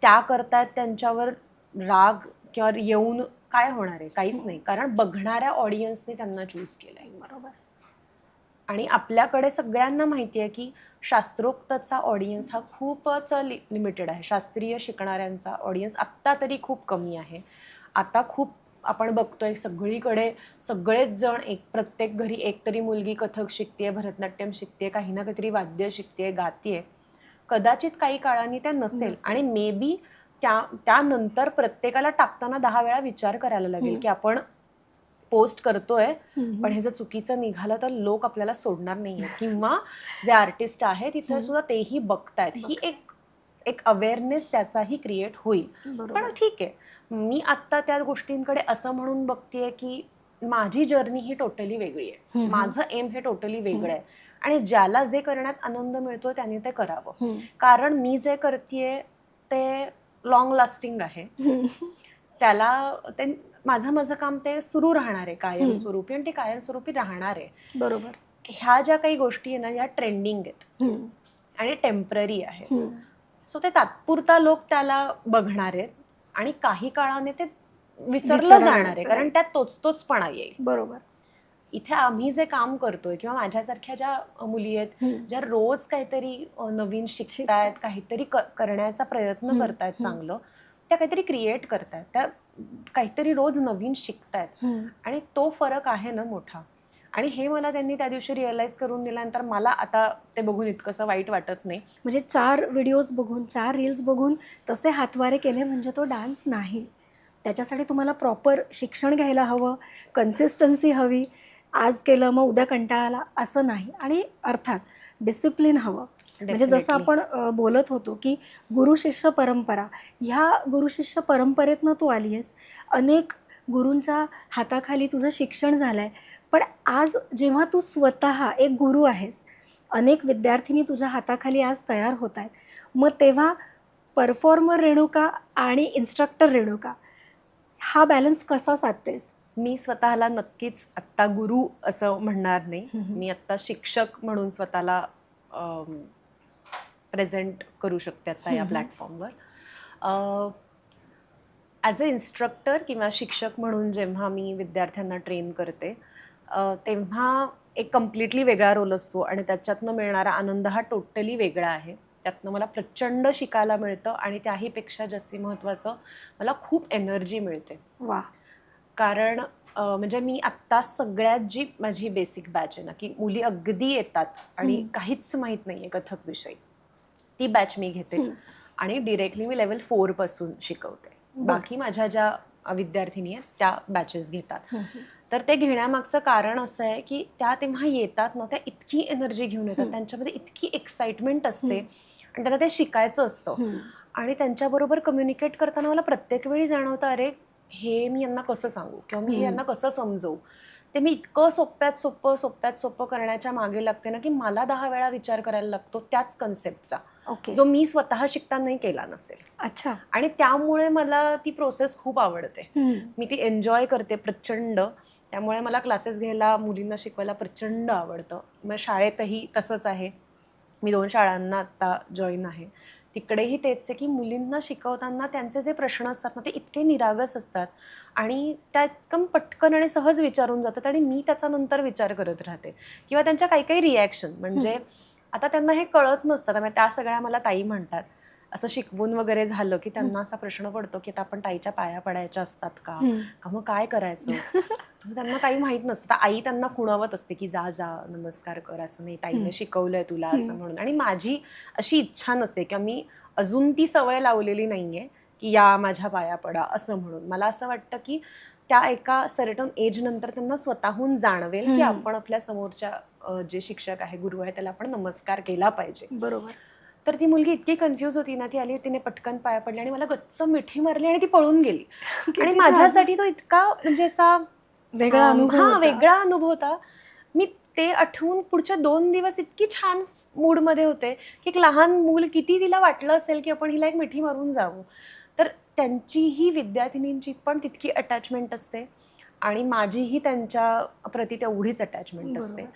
त्या करतायत त्यांच्यावर राग किंवा येऊन काय होणार आहे, काहीच नाही, कारण बघणाऱ्या ऑडियन्सने त्यांना चूज केलंय. बरोबर. आणि आपल्याकडे सगळ्यांना माहिती आहे की शास्त्रोक्तचा ऑडियन्स हा खूपच लिमिटेड आहे. शास्त्रीय शिकणाऱ्यांचा ऑडियन्स आत्ता तरी खूप कमी आहे. आता खूप आपण बघतोय सगळीकडे सगळेच जण प्रत्येक घरी एक तरी मुलगी कथक शिकतेय, भरतनाट्यम शिकतेय, काही ना काहीतरी वाद्य शिकतेय, गातीये. कदाचित काही काळाने त्या नसेल आणि मे बी त्यानंतर प्रत्येकाला टाकताना 10 वेळा विचार करायला लागेल की आपण पोस्ट करतोय पण हे जर चुकीचं निघालं तर लोक आपल्याला सोडणार नाहीये किंवा जे आर्टिस्ट आहेत तिथे सुद्धा तेही बघतायत. ही एक अवेअरनेस त्याचाही क्रिएट होईल. पण ठीक आहे, मी आत्ता त्या गोष्टींकडे असं म्हणून बघतेय की माझी जर्नी ही टोटली वेगळी आहे, माझं एम हे टोटली वेगळं आहे आणि ज्याला जे करण्यात आनंद मिळतो त्याने ते करावं. कारण मी जे करतेय ते लॉंग लास्टिंग आहे. त्याला ते माझं काम ते सुरू राहणार आहे कायमस्वरूपी आणि ते कायमस्वरूपी राहणार आहे. बरोबर. ह्या ज्या काही गोष्टी आहे ना या ट्रेंडिंग आहेत आणि टेम्पररी आहेत. सो ते तात्पुरता लोक त्याला बघणार आहेत आणि काही काळाने ते विसरलं जाणार आहे कारण त्यात तोचपणा येईल. बरोबर. इथे आम्ही जे काम करतोय किंवा माझ्यासारख्या ज्या मुली आहेत ज्या रोज काहीतरी नवीन शिकतायत, काहीतरी करण्याचा प्रयत्न करतायत, चांगलं त्या काहीतरी क्रिएट करतायत, त्या काहीतरी रोज नवीन शिकतायत आणि तो फरक आहे ना मोठा. आणि हे मला त्यांनी त्या दिवशी रिअलाइज करून दिल्यानंतर मला आता ते बघून इतकंसं वाईट वाटत नाही. म्हणजे 4 व्हिडिओज बघून 4 रील्स बघून तसे हातवारे केले म्हणजे तो डान्स नाही. त्याच्यासाठी तुम्हाला प्रॉपर शिक्षण घ्यायला हवं, कन्सिस्टन्सी हवी. आज केलं मग उद्या कंटाळाला असं नाही. आणि अर्थात डिसिप्लिन हवं. म्हणजे जसं आपण बोलत होतो की गुरु शिष्य परंपरा, ह्या गुरु शिष्य परंपरेतनं तू आली आहेस, अनेक गुरूंच्या हाताखाली तुझं शिक्षण झालं आहे. पण आज जेव्हा तू स्वतः एक गुरु आहेस, अनेक विद्यार्थिनी तुझ्या हाताखाली आज तयार होत आहेत, मग तेव्हा परफॉर्मर रेणुका आणि इन्स्ट्रक्टर रेणुका हा बॅलन्स कसा साधतेस? मी स्वतःला नक्कीच आत्ता गुरु असं म्हणणार नाही. मी आत्ता शिक्षक म्हणून स्वतःला प्रेझेंट करू शकते आता या प्लॅटफॉर्मवर. ॲज अ इन्स्ट्रक्टर किंवा शिक्षक म्हणून जेव्हा मी विद्यार्थ्यांना ट्रेन करते तेव्हा एक कम्प्लिटली वेगळा रोल असतो आणि त्याच्यातनं मिळणारा आनंद हा टोटली वेगळा आहे. त्यातनं मला प्रचंड शिकायला मिळतं आणि त्याहीपेक्षा जास्त महत्त्वाचं मला खूप एनर्जी मिळते. वा. कारण म्हणजे मी आत्ता सगळ्यात जी माझी बेसिक बॅच आहे ना की मुली अगदी येतात आणि काहीच माहीत नाही आहे कथकविषयी, ती बॅच मी घेते आणि डिरेक्टली मी लेवल 4 पासून शिकवते. बाकी माझ्या ज्या विद्यार्थिनी आहेत त्या बॅचेस घेतात. तर ते घेण्यामागचं कारण असं आहे की त्या तेव्हा येतात ना, त्या इतकी एनर्जी घेऊन येतात, त्यांच्यामध्ये इतकी एक्साइटमेंट असते आणि त्यांना ते शिकायचं असतं. आणि त्यांच्याबरोबर कम्युनिकेट करताना मला प्रत्येक वेळी जाणवतं, अरे हे मी यांना कसं सांगू किंवा मी यांना कसं समजवू. ते मी इतकं सोप्यात सोपं करण्याच्या मागे लागते ना की मला 10 वेळा विचार करायला लागतो त्याच कन्सेप्टचा, जो मी स्वतः शिकताना नाही केला नसेल. अच्छा. आणि त्यामुळे मला ती प्रोसेस खूप आवडते. मी ती एन्जॉय करते प्रचंड. त्यामुळे मला क्लासेस घ्यायला, मुलींना शिकवायला प्रचंड आवडतं. मग शाळेतही तसंच आहे. मी 2 शाळांना आत्ता जॉईन आहे. तिकडेही तेच आहे की मुलींना शिकवताना त्यांचे जे प्रश्न असतात ना ते इतके निरागस असतात आणि त्या इतकं पटकन आणि सहज विचारून जातात आणि मी त्याचा नंतर विचार करत राहते किंवा त्यांच्या काही काही रिॲक्शन. म्हणजे आता त्यांना हे कळत नसतं, त्यामुळे त्या सगळ्या मला ताई म्हणतात. असं शिकवून वगैरे झालं की त्यांना असा प्रश्न पडतो की आता आपण ताईच्या पाया पडायच्या असतात का मग काय करायचं. त्यांना काही माहीत नसतं. आई त्यांना खुणावत असते की जा जा नमस्कार कर, असं नाही, ताईने शिकवलंय तुला असं म्हणून. आणि माझी अशी इच्छा नसते की मी अजून ती सवय लावलेली नाहीये की या माझ्या पाया पडा असं म्हणून. मला असं वाटतं की त्या एका सर्टन एज नंतर त्यांना स्वतःहून जाणवेल की आपण आपल्या समोरच्या जे शिक्षक आहे, गुरु आहे, त्याला आपण नमस्कार केला पाहिजे. बरोबर. तर ती मुलगी इतकी कन्फ्यूज होती ना, ती आली, तिने पटकन पाया पडली आणि मला गच्च मिठी मारली आणि ती पळून गेली. आणि माझ्यासाठी तो इतका म्हणजे असा वेगळा अनुभव होता. मी ते आठवून पुढच्या 2 दिवस इतकी छान मूडमध्ये होते की एक लहान मूल किती तिला वाटलं असेल की आपण हिला एक मिठी मारून जावं. तर त्यांचीही विद्यार्थिनींची पण तितकी अटॅचमेंट असते आणि माझीही त्यांच्या प्रती तेवढीच अटॅचमेंट असते.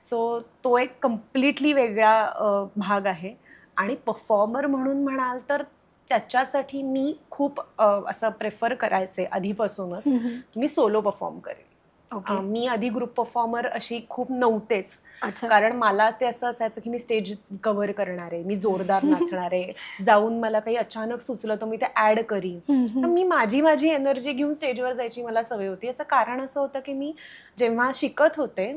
सो तो एक कम्प्लिटली वेगळा भाग आहे. आणि परफॉर्मर म्हणून म्हणाल तर त्याच्यासाठी मी खूप असं प्रेफर करायचे आधीपासूनच की मी सोलो परफॉर्म करेल. ओके. मी आधी ग्रुप परफॉर्मर अशी खूप नव्हतेच, अच्छा. कारण मला ते असं असायचं की मी स्टेज कव्हर करणार आहे, मी जोरदार नाचणार आहे, जाऊन मला काही अचानक सुचलं तर मी ते ऍड करीन. तर मी माझी एनर्जी घेऊन स्टेजवर जायची मला सवय होती. याचं कारण असं होतं की मी जेव्हा शिकत होते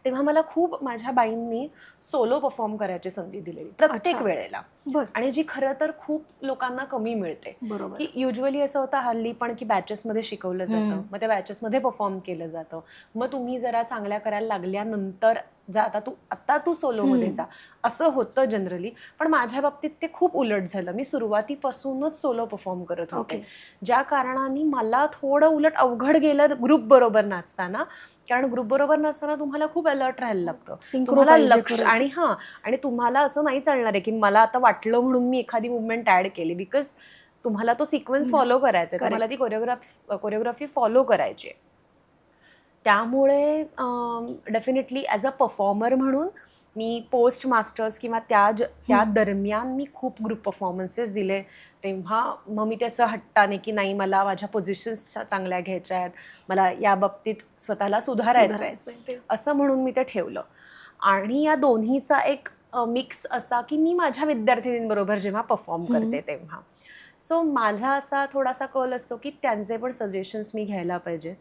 तेव्हा मला खूप माझ्या बाईंनी सोलो परफॉर्म करायची संधी दिलेली प्रत्येक अच्छा. वेळेला, बर. आणि जी खरं तर खूप लोकांना कमी मिळते. बरोबर. की युजली असं होतं हल्ली पण की बॅचेसमध्ये शिकवलं जातं, मग त्या बॅचेसमध्ये परफॉर्म केलं जातं, मग तुम्ही जरा चांगल्या करायला लागल्यानंतर जा, आता तू सोलोमध्ये जा, असं होतं जनरली. पण माझ्या बाबतीत ते खूप उलट झालं. मी सुरुवातीपासूनच सोलो परफॉर्म करत होते, ओके. ज्या कारणाने मला थोडं उलट अवघड गेलं ग्रुप बरोबर नाचताना. कारण ग्रुप बरोबर नसताना तुम्हाला खूप अलर्ट राहायला लागतं, Synchro तुम्हाला पाहिजे लक्ष, परत. आणि तुम्हाला असं नाही चालणार आहे की मला आता वाटलं म्हणून मी एखादी मुवमेंट ऍड केली, बिकॉज तुम्हाला तो सिक्वेन्स फॉलो करायचा आहे, तुम्हाला ती कोरिओग्राफी फॉलो करायची आहे. त्यामुळे डेफिनेटली ॲज अ परफॉर्मर म्हणून मी पोस्ट मास्टर्स किंवा त्या दरम्यान मी खूप ग्रुप परफॉर्मन्सेस दिले. तेव्हा मग मी ते असं हट्टाने की नाही, मला माझ्या पोझिशन्स चांगल्या घ्यायच्या आहेत, मला या बाबतीत स्वतःला सुधारायचं आहे, असं म्हणून मी ते ठेवलं. आणि या दोन्हीचा एक मिक्स असा की मी माझ्या विद्यार्थिनींबरोबर जेव्हा परफॉर्म करते तेव्हा सो माझा असा थोडासा कल असतो की त्यांचे पण सजेशन्स मी घ्यायला पाहिजे.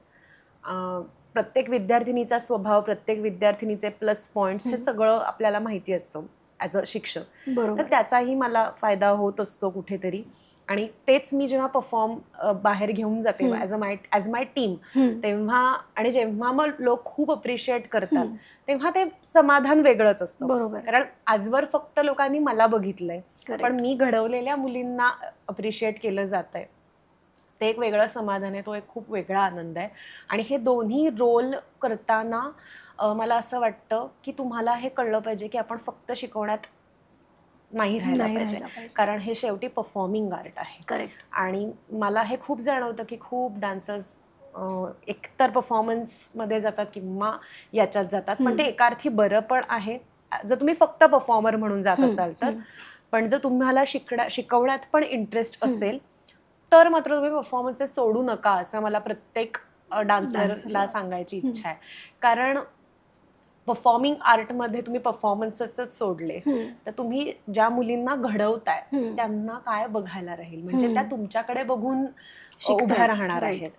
प्रत्येक विद्यार्थिनीचा स्वभाव, प्रत्येक विद्यार्थिनीचे प्लस पॉईंट्स हे सगळं आपल्याला माहिती असतं ॲज अ शिक्षक, तर बरोबर. त्याचाही मला फायदा होत असतो कुठेतरी. आणि तेच मी जेव्हा परफॉर्म बाहेर घेऊन जाते ॲज माय टीम, तेव्हा आणि जेव्हा मग लोक खूप अप्रिशिएट करतात तेव्हा ते समाधान वेगळंच असतं. बरोबर. कारण आजवर फक्त लोकांनी मला बघितलंय, Correct. पण मी घडवलेल्या मुलींना अप्रिशिएट केलं जात आहे, ते एक वेगळं समाधान आहे, तो एक खूप वेगळा आनंद आहे. आणि हे दोन्ही रोल करताना मला असं वाटतं की तुम्हाला हे कळलं पाहिजे की आपण फक्त शिकवण्यात नाही राहायला पाहिजे, कारण हे शेवटी परफॉर्मिंग आर्ट आहे. करेक्ट. आणि मला हे खूप जाणवतं की खूप डान्सर्स एकतर परफॉर्मन्समध्ये जातात किंवा याच्यात जातात, पण ते एकार्थी बरं पण आहे जर तुम्ही फक्त परफॉर्मर म्हणून जात असाल तर. पण जर तुम्हाला शिकवण्यात पण इंटरेस्ट असेल तर मात्र तुम्ही परफॉर्मन्सेस सोडू नका, असं मला प्रत्येक डान्सरला सांगायची इच्छा आहे. कारण परफॉर्मिंग आर्टमध्ये तुम्ही परफॉर्मन्सेसच सोडले तर तुम्ही ज्या मुलींना घडवताय त्यांना काय बघायला राहील, म्हणजे त्या तुमच्याकडे बघून उभ्या राहणार आहेत.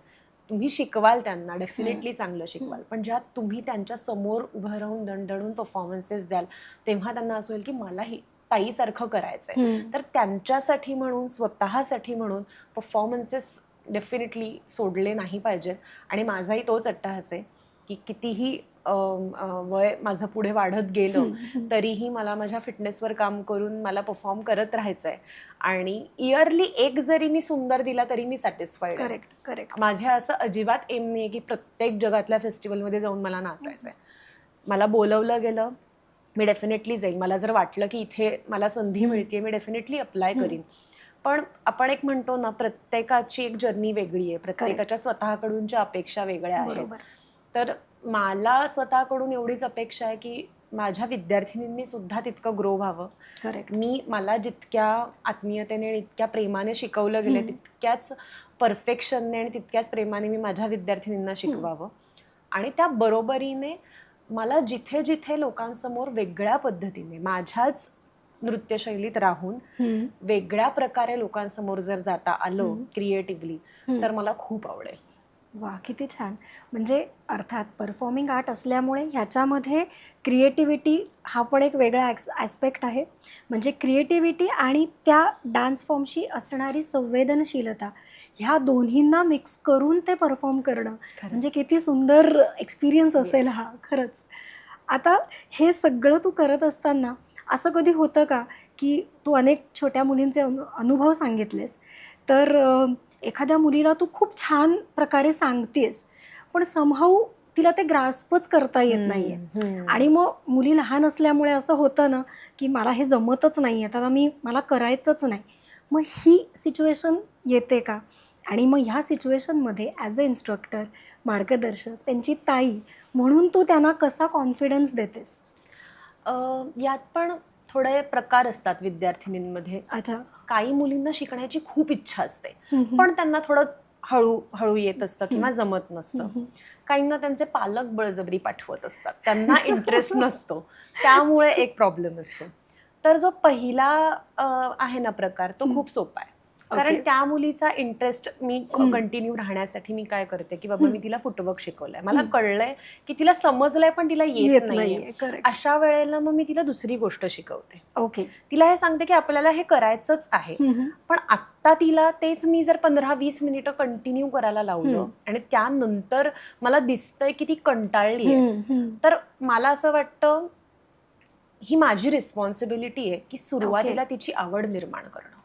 तुम्ही शिकवाल त्यांना, डेफिनेटली चांगलं शिकवाल, पण ज्या तुम्ही त्यांच्या समोर उभं राहून दणदणून परफॉर्मन्सेस द्याल तेव्हा त्यांना असं होईल की मलाही ताईसारखं करायचंय. तर त्यांच्यासाठी म्हणून, स्वतःसाठी म्हणून परफॉर्मन्सेस डेफिनेटली सोडले नाही पाहिजेत. आणि माझाही तोच अट्टाहास आहे की कितीही वय माझं पुढे वाढत गेलं तरीही मला माझ्या फिटनेसवर काम करून मला परफॉर्म करत राहायचं आहे. आणि इयरली एक जरी मी सुंदर दिला तरी मी सॅटिस्फाईड आहे. करेक्ट. करेक्ट. माझ्या असं अजिबात एम नाही आहे की प्रत्येक जगातल्या फेस्टिवलमध्ये जाऊन मला नाचायचं आहे. मला बोलवलं गेलं, मी डेफिनेटली जाईल. मला जर वाटलं की इथे मला संधी मिळते, मी डेफिनेटली अप्लाय करीन. पण आपण एक म्हणतो ना, प्रत्येकाची एक जर्नी वेगळी आहे, प्रत्येकाच्या स्वतःकडूनच्या अपेक्षा वेगळ्या आहेत. तर मला स्वतःकडून एवढीच अपेक्षा आहे की माझ्या विद्यार्थिनींनी सुद्धा तितकं ग्रो व्हावं. करेक्ट. मला जितक्या आत्मीयतेने आणि इतक्या प्रेमाने शिकवलं गेलं तितक्याच परफेक्शनने आणि तितक्याच प्रेमाने मी माझ्या विद्यार्थिनींना शिकवावं. आणि त्या बरोबरीने मला जिथे जिथे लोकांसमोर वेगळ्या पद्धतीने माझ्याच नृत्यशैलीत राहून वेगळ्या प्रकारे लोकांसमोर जर जाता आलं क्रिएटिव्हली तर मला खूप आवडेल. वा, किती छान. म्हणजे अर्थात परफॉर्मिंग आर्ट असल्यामुळे ह्याच्यामध्ये क्रिएटिव्हिटी हा पण एक वेगळा ॲस्पेक्ट आहे. म्हणजे क्रिएटिव्हिटी आणि त्या डान्स फॉर्मशी असणारी संवेदनशीलता ह्या दोन्हींना मिक्स करून ते परफॉर्म करणं म्हणजे किती सुंदर एक्सपिरियन्स असेल हा, खरंच. आता हे सगळं तू करत असताना असं कधी होतं का की तू अनेक छोट्या मुलींचे अनुभव सांगितलेस, तर एखाद्या मुलीला तू खूप छान प्रकारे सांगतेस पण समहाऊ तिला ते ग्रास्पच करता येत नाहीये, आणि मग मुली लहान असल्यामुळे असं होतं ना की मला हे जमतच नाही आहे, आता मला करायचंच नाही. मग ही सिच्युएशन येते का? आणि मग ह्या सिच्युएशनमध्ये ॲज अ इन्स्ट्रक्टर, मार्गदर्शक, त्यांची ताई म्हणून तू त्यांना कसा कॉन्फिडन्स देतेस? यात पण थोडे प्रकार असतात विद्यार्थिनींमध्ये. अच्छा. काही मुलींना शिकण्याची खूप इच्छा असते पण त्यांना थोडं हळूहळू येत असतं किंवा जमत नसतं. काहींना त्यांचे पालक बळजबरी पाठवत असतात, त्यांना इंटरेस्ट नसतो, त्यामुळे एक प्रॉब्लेम असतो. तर जो पहिला आहे ना प्रकार, तो खूप सोपा आहे. कारण त्या मुलीचा इंटरेस्ट मी कंटिन्यू राहण्यासाठी मी काय करते की बाबा मी तिला फुटवर्क शिकवलंय, मला कळलंय की तिला समजलंय पण तिला येत नाहीये. अशा वेळेला मग मी तिला दुसरी गोष्ट शिकवते. ओके. तिला हे सांगते की आपल्याला हे करायचंच आहे, पण आत्ता तिला तेच मी जर 15-20 मिनिटं कंटिन्यू करायला लावलं आणि त्यानंतर मला दिसतंय की ती कंटाळली आहे, तर मला असं वाटतं ही माझी रिस्पॉन्सिबिलिटी आहे की सुरुवातीला तिची आवड निर्माण करणं,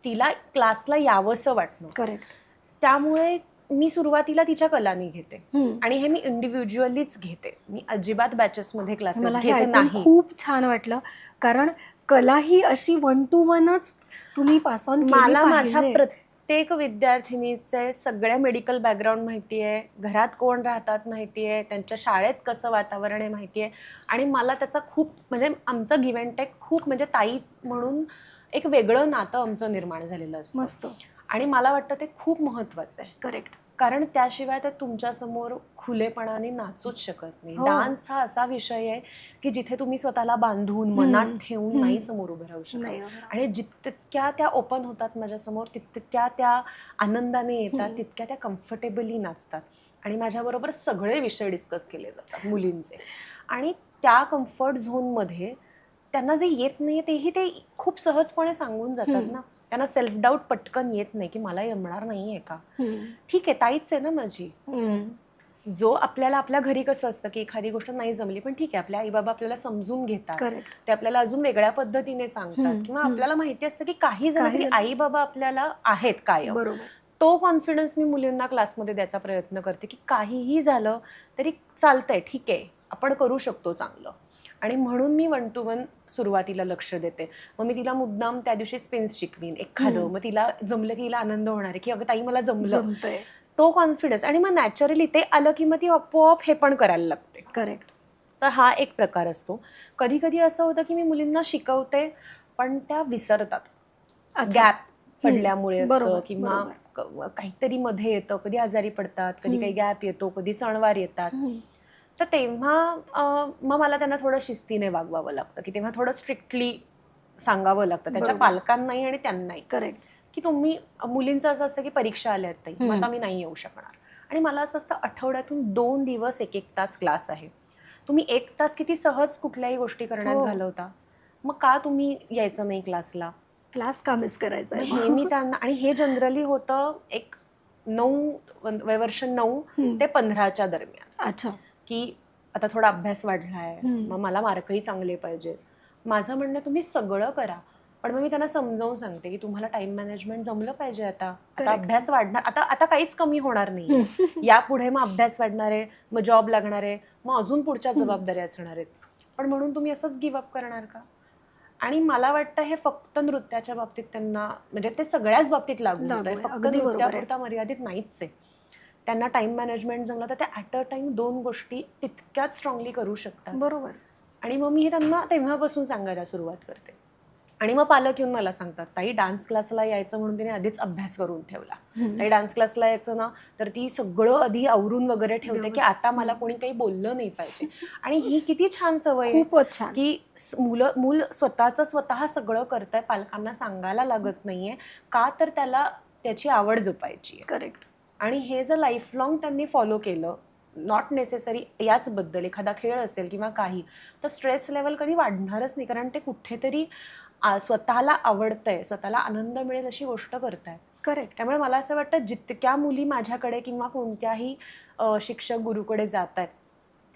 तिला क्लासला यावंसं वाटणं. करेक्ट. त्यामुळे मी सुरुवातीला तिच्या कलानी घेते आणि हे मी इंडिव्हिज्युअलीच घेते, मी अजिबात बॅचेसमध्ये क्लासेस घेत नाही. खूप छान वाटलं, कारण कला ही अशी 1 to 1च तुम्ही पास ऑन केली पाहिजे. मला माझ्या प्रत्येक विद्यार्थिनीचे सगळ्या मेडिकल बॅकग्राऊंड माहिती आहे, घरात कोण राहतात माहिती आहे, त्यांच्या शाळेत कसं वातावरण आहे माहिती आहे, आणि मला त्याचा खूप म्हणजे आमचं गिव्ह अँड टेक खूप म्हणजे ताई म्हणून एक वेगळं नातं आमचं निर्माण झालेलं असतं. मस्त. आणि मला वाटतं ते खूप महत्त्वाचं आहे. करेक्ट. कारण त्याशिवाय ते तुमच्यासमोर खुलेपणाने नाचूच शकत नाही. डान्स हा असा विषय आहे की जिथे तुम्ही स्वतःला बांधून मनात ठेवून नाही समोर उभे राहू शकत, आणि जितक्या त्या ओपन होतात माझ्यासमोर तितक्या त्या आनंदाने येतात, तितक्या त्या कम्फर्टेबली नाचतात. आणि माझ्याबरोबर सगळे विषय डिस्कस केले जातात मुलींचे, आणि त्या कम्फर्ट झोनमध्ये त्यांना जे येत नाही तेही ते खूप सहजपणे सांगून जातात ना. त्यांना सेल्फ डाऊट पटकन येत नाही की मला जमणार नाहीये का. ठीक आहे, ताईच आहे ना माझी. जो आपल्याला आपल्या घरी कसं असतं की एखादी गोष्ट नाही जमली पण ठीक आहे, आपल्या आई बाबा आपल्याला समजून घेतात, ते आपल्याला अजून वेगळ्या पद्धतीने सांगतात, किंवा आपल्याला माहिती असतं की काही झालं तरी आई बाबा आपल्याला आहेत कायम. तो कॉन्फिडन्स मी मुलींना क्लासमध्ये द्यायचा प्रयत्न करते की काहीही झालं तरी चालतंय, ठीक आहे, आपण करू शकतो चांगलं. आणि म्हणून मी 1 to 1 सुरुवातीला लक्ष देते. मग मी तिला मुद्दाम त्या दिवशी स्पिन्स शिकवीन एखादं, मग तिला जमलं की तिला आनंद होणार आहे की अगं ताई मला जमलं, तो कॉन्फिडन्स. आणि मग नॅचरली ते आलं की मग ती आपोआप हे पण करायला लागते. करेक्ट. तर हा एक प्रकार असतो. कधी कधी असं होतं की मी मुलींना शिकवते पण त्या विसरतात, गॅप पडल्यामुळे असतं किंवा काहीतरी मध्ये येतं, कधी आजारी पडतात, कधी काही गॅप येतो, कधी सणवार येतात. तर तेव्हा मग मला त्यांना थोडं शिस्तीने वागवावं लागतं, की तेव्हा थोडं स्ट्रिक्टली सांगावं लागतं त्यांच्या पालकांनाही आणि त्यांनाही. करेक्ट. की तुम्ही, मुलींचं असं असतं की परीक्षा आल्या आहेत ताई, मग आता मी नाही येऊ शकणार. आणि मला असं असतं आठवड्यातून 2 दिवस 1-1 तास क्लास आहे, तुम्ही 1 तास किती सहज कुठल्याही गोष्टी करण्यात घालवता, मग का तुम्ही यायचं नाही क्लासला, क्लास का मिस करायचा. हे मी त्यांना, आणि हे जनरली होतं एक 9 ते 15च्या दरम्यान. अच्छा. की आता थोडा अभ्यास वाढलाय, मग मला मार्कही चांगले पाहिजे. माझं म्हणणं तुम्ही सगळं करा, पण मग मी त्यांना समजावून सांगते की तुम्हाला टाइम मॅनेजमेंट जमलं पाहिजे. आता अभ्यास वाढणार, आता काहीच कमी होणार नाही, यापुढे मग अभ्यास वाढणार आहे, मग जॉब लागणार आहे, मग अजून पुढच्या जबाबदाऱ्या असणार आहेत, पण म्हणून तुम्ही असंच गिव्हअप करणार का. आणि मला वाटतं हे फक्त नृत्याच्या बाबतीत त्यांना, म्हणजे ते सगळ्याच बाबतीत लागू होतं, फक्त नृत्यापुरता मर्यादित नाहीच आहे. त्यांना टाइम मॅनेजमेंट जमलं तर ते ॲट अ टाइम 2 गोष्टी तितक्याच स्ट्रॉंगली करू शकतात. बरोबर. आणि मग मी हे त्यांना तेव्हापासून सांगायला सुरुवात करते. आणि मग पालक येऊन मला सांगतात ताई डान्स क्लासला यायचं म्हणून तिने आधीच अभ्यास करून ठेवला, ताई डान्स क्लासला यायचं ना तर ती सगळं आधी आवरून वगैरे ठेवते की आता मला कोणी काही बोललं नाही पाहिजे. आणि ही किती छान सवय आहे की मूल स्वतः सगळं करतंय, पालकांना सांगायला लागत नाहीये, का तर त्याला त्याची आवड जपायची. करेक्ट. आणि हे जर लाईफ लॉंग त्यांनी फॉलो केलं, नॉट नेसेसरी याचबद्दल एखादा खेळ असेल किंवा काही, तर स्ट्रेस लेवल कधी वाढणारच नाही, कारण ते कुठेतरी स्वतःला आवडतंय, स्वतःला आनंद मिळेल अशी गोष्ट करतायत. करेक्ट. त्यामुळे मला असं वाटतं जितक्या मुली माझ्याकडे किंवा कोणत्याही शिक्षक गुरुकडे जात आहेत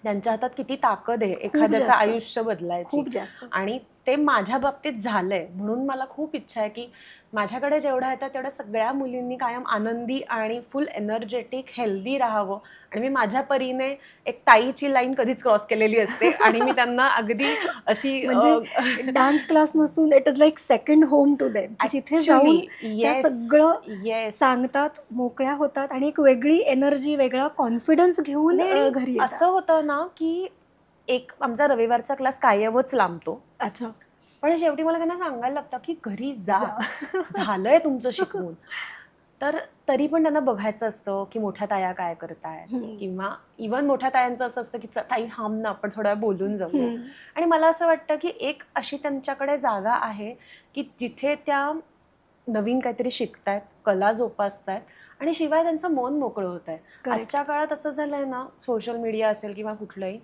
त्यांच्या हातात किती ताकद आहे एखाद्याचं आयुष्य बदलायची. आणि ते माझ्या बाबतीत झालंय, म्हणून मला खूप इच्छा आहे की माझ्याकडे जेवढ्या येतात तेवढ्या सगळ्या मुलींनी कायम आनंदी आणि फुल एनर्जेटिक हेल्दी राहावं. आणि मी माझ्या परीने एक ताईची लाईन कधीच क्रॉस केलेली असते आणि मी त्यांना अगदी अशी म्हणजे डान्स क्लास नसून it is like second home to them, जिथे जाऊन सगळं सांगतात, मोकळ्या होतात आणि एक वेगळी एनर्जी, वेगळा कॉन्फिडन्स घेऊन घरी येतात. असं होतं ना की एक आमचा रविवारचा क्लास कायमच लांबतो. अच्छा. पण शेवटी मला त्यांना सांगायला लागतं की घरी जा, झालंय तुमचं शिकवून. तर तरी पण त्यांना बघायचं असतं की मोठ्या ताया काय करतायत, किंवा इवन मोठ्या तायांचं असं असतं की ताई थांब ना, आपण थोडा वेळ बोलून जाऊया. आणि मला असं वाटतं की एक अशी त्यांच्याकडे जागा आहे की जिथे त्या नवीन काहीतरी शिकतायत, कला जोपासतायत, आणि शिवाय त्यांचं मन मोकळं होत आहे. Correct. आजच्या काळात असं झालंय ना, सोशल मीडिया असेल किंवा कुठलंही,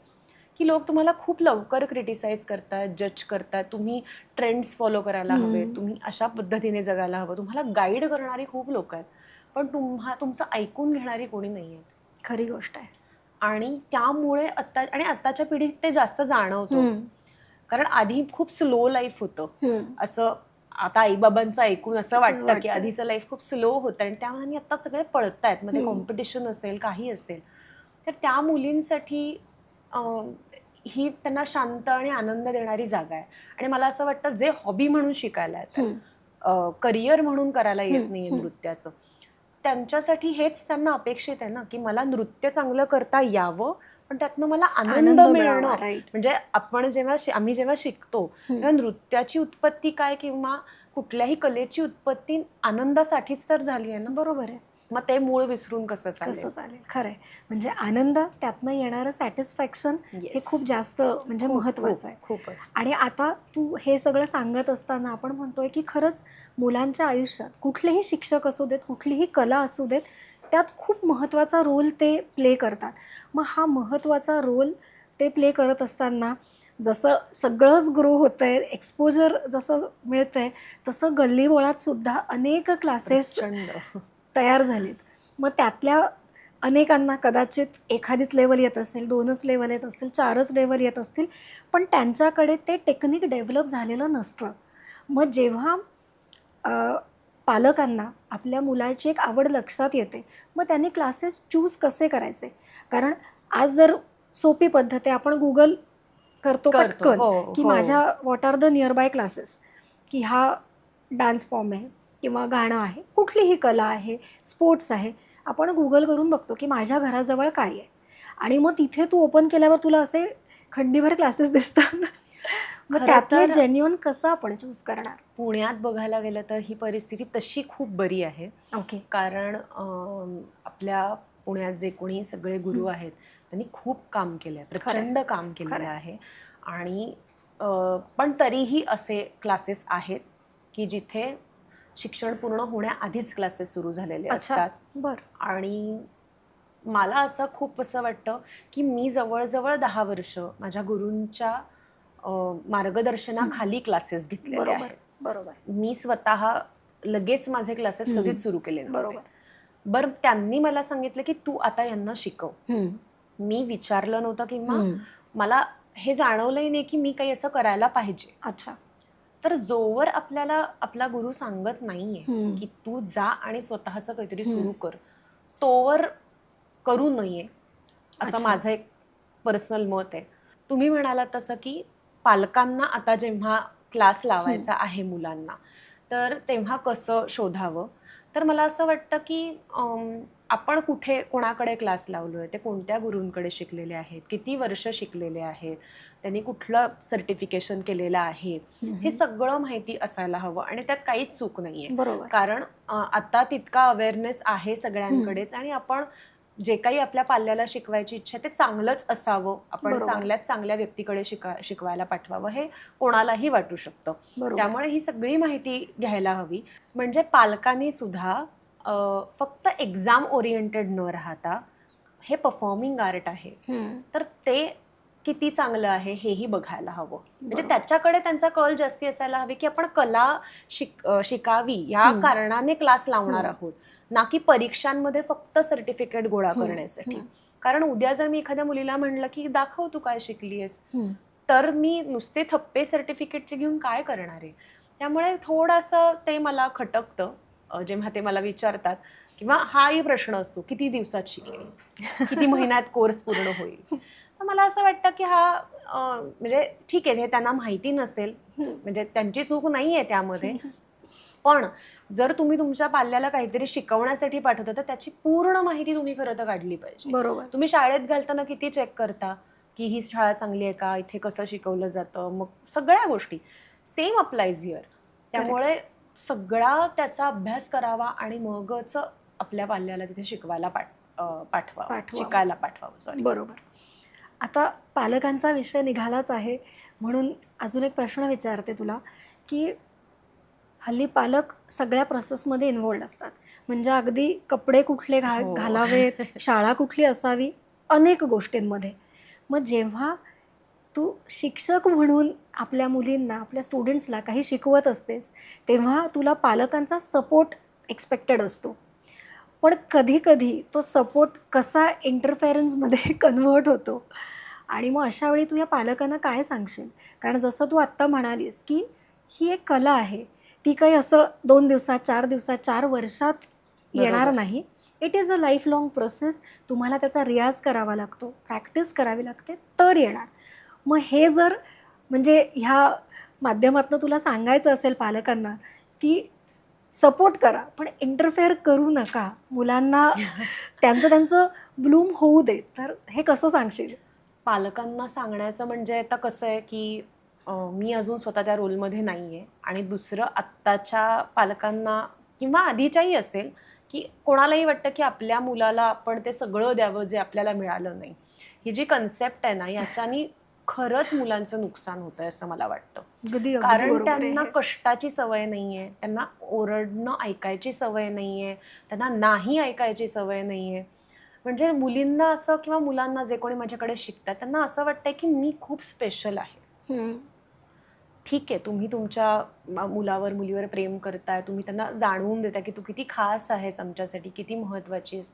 की लोक तुम्हाला खूप लवकर क्रिटिसाइज करतात, जज करतात. तुम्ही ट्रेंड्स फॉलो करायला हवे, तुम्ही अशा पद्धतीने जगायला हवं, तुम्हाला गाईड करणारी खूप लोक आहेत, पण तुमचं ऐकून घेणारी कोणी नाही आहेत. खरी गोष्ट आहे. आणि त्यामुळे आत्ताच्या पिढीत ते जास्त जाणवतं. कारण आधी खूप स्लो लाईफ होतं. असं आता आईबाबांचं ऐकून असं वाटतं की आधीचं लाईफ खूप स्लो होतं, आणि त्यामुळे आता सगळे पळतायत. मध्ये कॉम्पिटिशन असेल, काही असेल, तर त्या मुलींसाठी ही त्यांना शांत आणि आनंद देणारी जागा आहे. आणि मला असं वाटतं जे हॉबी म्हणून शिकायला येतात, करिअर म्हणून करायला येत नाहीये नृत्याचं, त्यांच्यासाठी हेच त्यांना अपेक्षित आहे ना, की मला नृत्य चांगलं करता यावं, पण त्यातनं मला आनंद मिळणं. म्हणजे आम्ही जेव्हा शिकतो तेव्हा नृत्याची उत्पत्ती काय किंवा कुठल्याही कलेची उत्पत्ती आनंदासाठीच तर झाली आहे ना. बरोबर आहे. मग ते मूळ विसरून कसं चालेल. खरंय. म्हणजे आनंद, त्यातनं येणारं सॅटिस्फॅक्शन हे खूप जास्त म्हणजे महत्वाचं आहे. खूपच. आणि आता तू हे सगळं सांगत असताना आपण म्हणतोय की खरंच मुलांच्या आयुष्यात कुठलेही शिक्षक असू देत, कुठलीही कला असू देत, त्यात खूप महत्त्वाचा रोल ते प्ले करतात. मग हा महत्त्वाचा रोल ते प्ले करत असताना जसं सगळंच ग्रो होतंय, एक्सपोजर जसं मिळतंय, तसं गल्लीबोळात सुद्धा अनेक क्लासेस तयार झालेत. मग त्यातल्या अनेकांना कदाचित एखादीच लेवल येत असेल, 2च लेवल येत असतील, 4च लेवल येत असतील, पण त्यांच्याकडे ते टेक्निक डेव्हलप झालेलं नसतं. मग जेव्हा पालकांना आपल्या मुलाची एक आवड लक्षात येते, मग त्यांनी क्लासेस चूज कसे करायचे? कारण आज जर सोपी पद्धत आहे, आपण गुगल करतो पटकन की माझ्या what are the nearby classes, की हा डान्स फॉर्म आहे किंवा गाणं आहे, कुठलीही कला आहे, स्पोर्ट्स आहे, आपण गुगल करून बघतो की माझ्या घराजवळ काय आहे, आणि मग तिथे तू ओपन केल्यावर तुला असे खंडीभर क्लासेस दिसतात. मग त्यातले जेन्युइन कसं आपण चूज करणार? पुण्यात बघायला गेलं तर ही परिस्थिती तशी खूप बरी आहे. ओके. कारण आपल्या पुण्यात जे कोणी सगळे गुरु आहेत त्यांनी खूप काम केलं आहे, प्रचंड काम केलेलं आहे. आणि पण तरीही असे क्लासेस आहेत की जिथे शिक्षण पूर्ण होण्याआधीच क्लासेस सुरू झालेले असतात. आणि मला असं वाटतं की मी जवळजवळ 10 वर्ष माझ्या गुरूंच्या मार्गदर्शनाखाली क्लासेस घेतलेले आहेत. बरोबर. मी स्वतः लगेच माझे क्लासेस कधीच सुरू केले नव्हते. बरं, त्यांनी मला सांगितलं की तू आता यांना शिकव. मी विचारलं नव्हतं किंवा मला हे जाणवलंही नाही की मी काही असं करायला पाहिजे. अच्छा. तर जोवर आपल्याला आपला गुरु सांगत नाहीये की तू जा आणि स्वतःचं काहीतरी सुरू कर, तोवर करू नये, असं माझं एक पर्सनल मत आहे. तुम्ही म्हणालात तसं की पालकांना आता जेव्हा क्लास लावायचा आहे मुलांना, तर तेव्हा कसं शोधावं? तर मला असं वाटतं की आपण कुठे कोणाकडे क्लास लावलोय, ते कोणत्या गुरूंकडे शिकलेले आहेत, किती वर्ष शिकलेले आहेत, त्यांनी कुठलं सर्टिफिकेशन केलेलं आहे, हे सगळं माहिती असायला हवं. आणि त्यात काहीच चूक नाहीये, कारण आता तितका अवेअरनेस आहे सगळ्यांकडेच, आणि आपण जे काही आपल्या पाल्याला शिकवायची इच्छा ते चांगलंच असावं, आपण चांगल्यात चांगल्या व्यक्तीकडे शिकवायला पाठवावं, हे कोणालाही वाटू शकतं. त्यामुळे ही सगळी माहिती घ्यायला हवी. म्हणजे पालकांनी सुद्धा फक्त एक्झाम ओरिएंटेड न राहता, हे परफॉर्मिंग आर्ट आहे तर ते किती चांगलं आहे हेही बघायला हवं. म्हणजे त्याच्याकडे त्यांचा कल जास्ती असायला हवी की आपण कला शिकावी या कारणाने क्लास लावणार आहोत, ना की परीक्षांमध्ये फक्त सर्टिफिकेट गोळा करण्यासाठी. कारण उद्या जर मी एखाद्या मुलीला म्हणलं की दाखव तू काय शिकलीयस, तर मी नुसते थप्पे सर्टिफिकेटचे घेऊन काय करणार आहे. त्यामुळे थोडंसं ते मला खटकतं जेव्हा ते मला विचारतात, किंवा हाही प्रश्न असतो किती दिवसात शिकेल, किती महिन्यात कोर्स पूर्ण होईल. तर मला असं वाटतं की हा म्हणजे ठीक आहे, हे त्यांना माहिती नसेल, म्हणजे त्यांची चूक नाही आहे त्यामध्ये, पण जर तुम्ही तुमच्या पाल्याला काहीतरी शिकवण्यासाठी पाठवता तर त्याची पूर्ण माहिती तुम्ही खरं तर काढली पाहिजे. तुम्ही शाळेत घालताना किती चेक करता की ही शाळा चांगली आहे का, इथे कसं शिकवलं जातं, मग सगळ्या गोष्टी सेम अप्लायज हिअर. त्यामुळे सगळा त्याचा अभ्यास करावा आणि मगच आपल्या पाल्याला तिथे शिकवायला पाठवावं. शिकायला पाठवावं. सॉरी. बरोबर. आता पालकांचा विषय निघालाच आहे म्हणून अजून एक प्रश्न विचारते तुला, की हल्ली पालक सगळ्या प्रोसेसमध्ये इन्व्हॉल्ड असतात. म्हणजे अगदी कपडे कुठले हो. घालावेत, शाळा कुठली असावी, अनेक गोष्टींमध्ये. मग जेव्हा तू शिक्षक म्हणून आपल्या मुलींना, आपल्या स्टुडंट्सला काही शिकवत असतेस, तेव्हा तुला पालकांचा सपोर्ट एक्सपेक्टेड असतो. पण कधी-कधी तो सपोर्ट कसा इंटरफेरन्समध्ये कन्व्हर्ट होतो आणि मग अशा वेळी तू या पालकांना काय सांगशील? कारण जसं तू आत्ता म्हणालीस, की ही एक कला आहे. ती काही असं 2 दिवसात, 4 दिवसात, 4 वर्षात येणार बरोबर. नाही. It is a life long process. तुम्हाला त्याचा रियाज करावा लागतो, प्रॅक्टिस करावी लागते, तर येणार. मग हे जर म्हणजे ह्या माध्यमातून तुला सांगायचं असेल पालकांना, की सपोर्ट करा, पण इंटरफेअर करू नका. मुलांना त्यांचं ब्लूम होऊ दे. तर हे कसं सांगशील? पालकांना सांगण्याचं म्हणजे आता कसं आहे की मी अजून स्वतः त्या रोलमध्ये नाही आहे आणि दुसरं आत्ताच्या पालकांना किंवा आधीच्याही असेल की कोणालाही वाटतं की आपल्या मुलाला आपण ते सगळं द्यावं जे आपल्याला मिळालं नाही. ही जी कन्सेप्ट आहे ना, याच्यानी खरंच मुलांचं नुकसान होतं आहे असं मला वाटतं. अगदी अगदी कारण बरोबर आहे त्यांना हे. कष्टाची सवय नाही आहे, त्यांना ओरडणं ऐकायची सवय नाही आहे, त्यांना नाही ऐकायची सवय नाही आहे. म्हणजे मुलींना असं किंवा मुलांना जे कोणी माझ्याकडे शिकतात त्यांना असं वाटतंय की मी खूप स्पेशल आहे. हं. ठीक आहे, तुम्ही तुमच्या मुलावर मुलीवर प्रेम करताय, तुम्ही त्यांना जाणवून देताय की तू किती खास आहेस आमच्यासाठी, किती महत्त्वाची आहेस.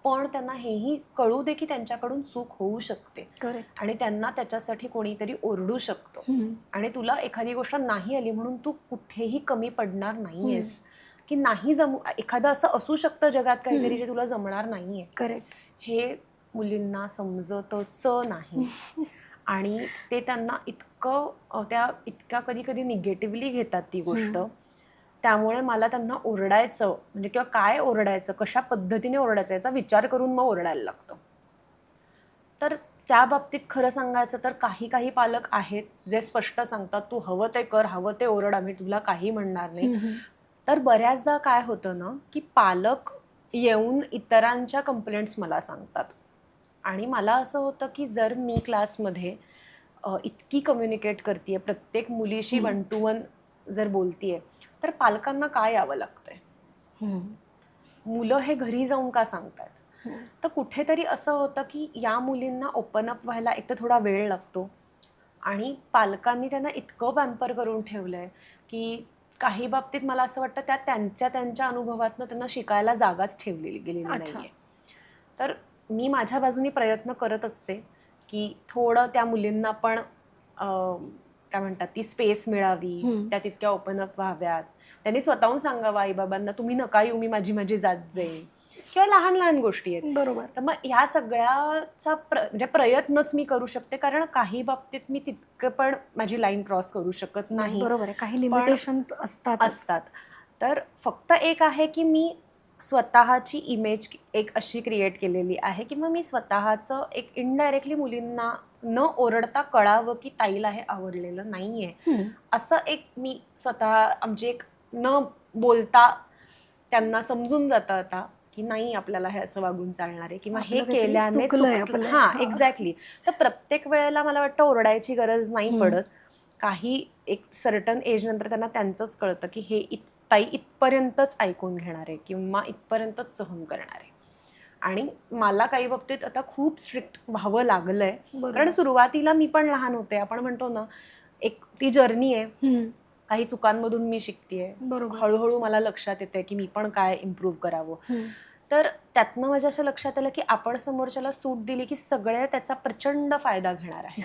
पण त्यांना हेही कळू दे की त्यांच्याकडून चूक होऊ शकते करेक्ट. आणि त्यांना त्याच्यासाठी कोणीतरी ओरडू शकतो. आणि तुला एखादी गोष्ट नाही आली म्हणून तू कुठेही कमी पडणार नाहीयेस. की नाही एखादं असं असू शकतं जगात काहीतरी जे तुला जमणार नाहीये. करेक्ट. हे मुलींना समजतच नाही. आणि ते त्यांना त्या इतक्या कधी कधी निगेटिव्हली घेतात ती गोष्ट. त्यामुळे मला त्यांना ओरडायचं म्हणजे किंवा काय ओरडायचं, कशा पद्धतीने ओरडायचं याचा विचार करून मग ओरडायला लागतं. तर त्या बाबतीत खरं सांगायचं तर काही काही पालक आहेत जे स्पष्ट सांगतात तू हवं ते कर, हवं ते ओरड, आम्ही तुला काही म्हणणार नाही. तर बऱ्याचदा काय होतं ना की पालक येऊन इतरांच्या कंप्लेंट्स मला सांगतात आणि मला असं होतं की जर मी क्लासमध्ये इतकी कम्युनिकेट करते प्रत्येक मुलीशी 1 to 1 जर बोलतीये तर पालकांना काय यावं लागतंय, मुलं हे घरी जाऊन का सांगतात. तर कुठेतरी असं होतं की या मुलींना ओपन अप व्हायला एक तर थोडा वेळ लागतो आणि पालकांनी त्यांना इतकं पॅम्पर करून ठेवलंय की काही बाबतीत मला असं वाटतं त्या त्यांच्या अनुभवातनं त्यांना शिकायला जागाच ठेवलेली गेलेली अच्छा. नाहीये. तर मी माझ्या बाजूनी प्रयत्न करत असते की थोडं त्या मुलींना पण काय म्हणतात ती स्पेस मिळावी, त्या तितक्या ओपन अप व्हाव्यात, त्यांनी स्वतःहून सांगावं आईबाबांना तुम्ही नका येऊ, मी माझी जात जाईल, किंवा लहान लहान गोष्टी आहेत. बरोबर. तर मग ह्या सगळ्याचा म्हणजे प्रयत्नच मी करू शकते कारण काही बाबतीत मी तितकं पण माझी लाईन क्रॉस करू शकत नाही. बरोबर आहे. काही लिमिटेशन्स असतात. तर फक्त एक आहे की मी स्वतःची इमेज एक अशी क्रिएट केलेली आहे की मग मी स्वतःचं एक इनडायरेक्टली मुलींना न ओरडता कळावं की ताईला हे आवडलेलं नाहीये असं एक मी स्वतः आमची एक न बोलता त्यांना समजून जातं आता की नाही आपल्याला हे असं वागून चालणार आहे किंवा हे केल्याने हां एक्झॅक्टली. तर प्रत्येक वेळेला मला वाटतं ओरडायची गरज नाही पडत. काही एक सर्टन एज नंतर त्यांना त्यांचंच कळतं की हे ताई इथपर्यंतच ऐकून घेणार आहे किंवा इथपर्यंतच सहन करणार आहे. आणि मला काही बाबतीत आता खूप स्ट्रिक्ट व्हावं लागलंय कारण सुरुवातीला मी पण लहान होते. आपण म्हणतो ना एक ती जर्नी आहे, काही चुकांमधून मी शिकतेय, हळूहळू मला लक्षात येते की मी पण काय इम्प्रूव्ह करावं. तर त्यातनं माझ्या असं लक्षात आलं की आपण समोरच्याला सूट दिली की सगळे त्याचा प्रचंड फायदा घेणार आहे.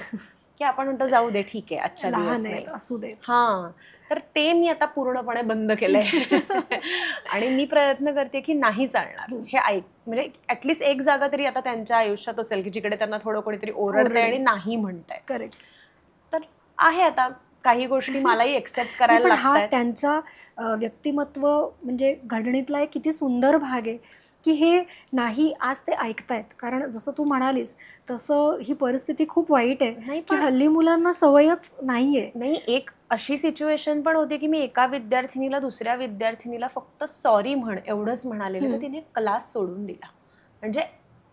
की आपण म्हणतो जाऊ दे ठीक आहे आजच्या दिवस नाही असू दे. हां. तर ते मी आता पूर्णपणे बंद केलंय. आणि मी प्रयत्न करते की नाही चालणार हे म्हणजे ऍटलीस्ट एक जागा तरी आता त्यांच्या आयुष्यात असेल की जिकडे त्यांना थोडं कोणीतरी ओरडतंय आणि नाही म्हणतंय. करेक्ट. तर आहे आता काही गोष्टी मलाही एक्सेप्ट करायला हा लागतात. त्यांच्या व्यक्तिमत्व म्हणजे घडणीतला एक किती सुंदर भाग आहे की हे नाही आज ते ऐकतायत? कारण जसं तू म्हणालीस तसं ही परिस्थिती खूप वाईट आहे नाही की पण हल्ली मुलांना सवयच नाहीये. नाही, एक अशी सिच्युएशन पण होती की मी एका विद्यार्थिनीला दुसऱ्या विद्यार्थिनीला फक्त सॉरी म्हण एवढंच म्हणालेलं, तर तिने क्लास सोडून दिला. म्हणजे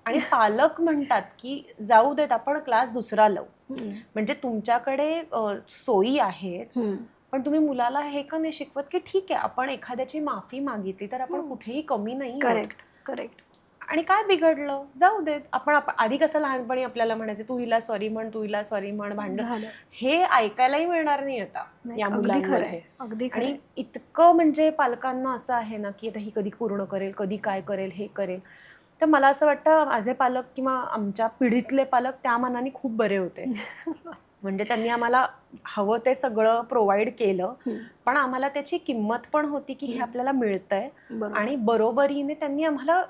आणि पालक म्हणतात की जाऊ देत, आपण क्लास दुसरा लावू. हम्म. म्हणजे तुमच्याकडे सोयी आहेत, हम्म. पण तुम्ही मुलाला हे का नाही शिकवत की ठीक आहे, आपण एखाद्याची माफी मागितली तर आपण कुठेही कमी नाही आहोत. Correct correct. आणि काय बिघडलं, जाऊ देत. आपण आधी कसं लहानपणी आपल्याला म्हणायचे तू हिला सॉरी म्हण, तू हिला सॉरी म्हण, भांडण, झालं. हे ऐकायलाही मिळणार नाही आता नाही, या अगदी खरंय, मुलांमध्ये. अगदी आणि खरंय. इतकं म्हणजे पालकांना असं आहे ना की आता ही कधी पूर्ण करेल, कधी काय करेल, हे करेल. तर मला असं वाटतं माझे पालक किंवा आमच्या पिढीतले पालक त्या मानाने खूप बरे होते. म्हणजे त्यांनी आम्हाला हवं ते सगळं प्रोव्हाइड केलं, पण आम्हाला त्याची किंमत पण होती की हे आपल्याला मिळतंय. बरोबर. आणि बरोबरीने त्यांनी आम्हाला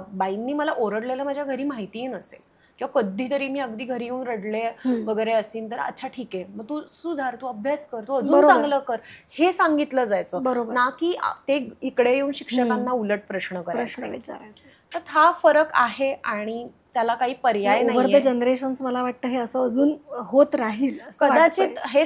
बाईंनी मला ओरडलेलं माझ्या घरी माहितीही नसेल, किंवा कधीतरी मी अगदी घरी येऊन रडले वगैरे असेल तर अच्छा ठीक आहे, मग तू सुधार, तू अभ्यास कर, तू अजून बरोबर. चांगलं कर, हे सांगितलं जायचं. बरोबर. ना की ते इकडे येऊन शिक्षकांना उलट प्रश्न प्रश्न करायचे. विचारायचे. तर हा फरक आहे आणि त्याला काही पर्याय ओव्हर द नाहीये. जनरेशन्स मला वाटतं हे असं अजून होत राहील असं कदाचित वाटतंय.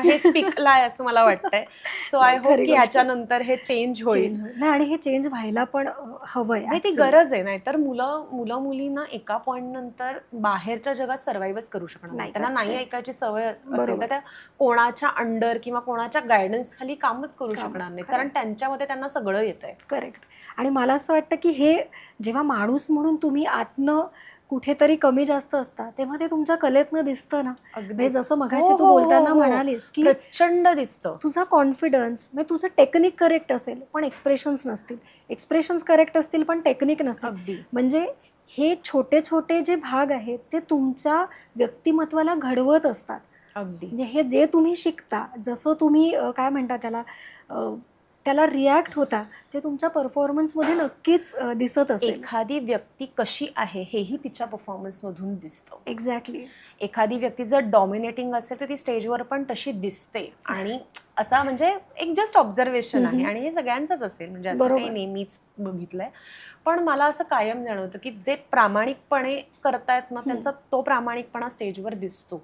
हेच पिकलाय असं मला वाटतंय. सो आय होप खरी की गोष्ट. ह्याच्यानंतर हे चेंज होईल. चेंज होईल. नाही आणि हे चेंज व्हायला पण हवंय नाही, ती actually. गरज आहे. नाहीतर मुलं मुलींना एका पॉइंट नंतर बाहेरच्या जगात सर्व्हाइव्हच करू शकणार नाही. त्यांना नाही ऐकायची सवय असेल तर बरोबर. त्या कोणाच्या अंडर किंवा कोणाच्या गायडन्स खाली कामच करू शकणार नाही, खरंय. कारण त्यांच्यामध्ये त्यांना सगळं येतंय. करेक्ट. आणि मला असं वाटतं की हे जेव्हा माणूस म्हणून तुम्ही आतनं कुठेतरी कमी जास्त असता तेव्हा ते तुमच्या कलेतनं दिसतं ना. म्हणजे जसं मगाशी तू बोलताना म्हणालीस की प्रचंड दिसतं. तुझा कॉन्फिडन्स म्हणजे तुझं टेक्निक करेक्ट असेल पण एक्सप्रेशन्स नसतील, एक्सप्रेशन्स करेक्ट असतील पण टेक्निक नसेल. अगदी. म्हणजे हे छोटे छोटे जे भाग आहेत ते तुमच्या व्यक्तिमत्वाला घडवत असतात. अगदी. म्हणजे हे जे तुम्ही शिकता, जसं तुम्ही काय म्हणता त्याला रिॲक्ट होता, ते तुमच्या परफॉर्मन्समध्ये नक्कीच दिसत असेल. एखादी व्यक्ती कशी आहे हेही तिच्या परफॉर्मन्समधून दिसतं. एक्झॅक्टली. एखादी व्यक्ती जर डॉमिनेटिंग असेल तर ती स्टेजवर पण तशी दिसते. आणि असा म्हणजे एक जस्ट ऑब्झर्वेशन आहे आणि हे सगळ्यांचंच असेल, म्हणजे असं काही नेहमीच बघितलंय. पण मला असं कायम जाणवतं की जे प्रामाणिकपणे करतायत ना त्यांचा तो प्रामाणिकपणा स्टेजवर दिसतो.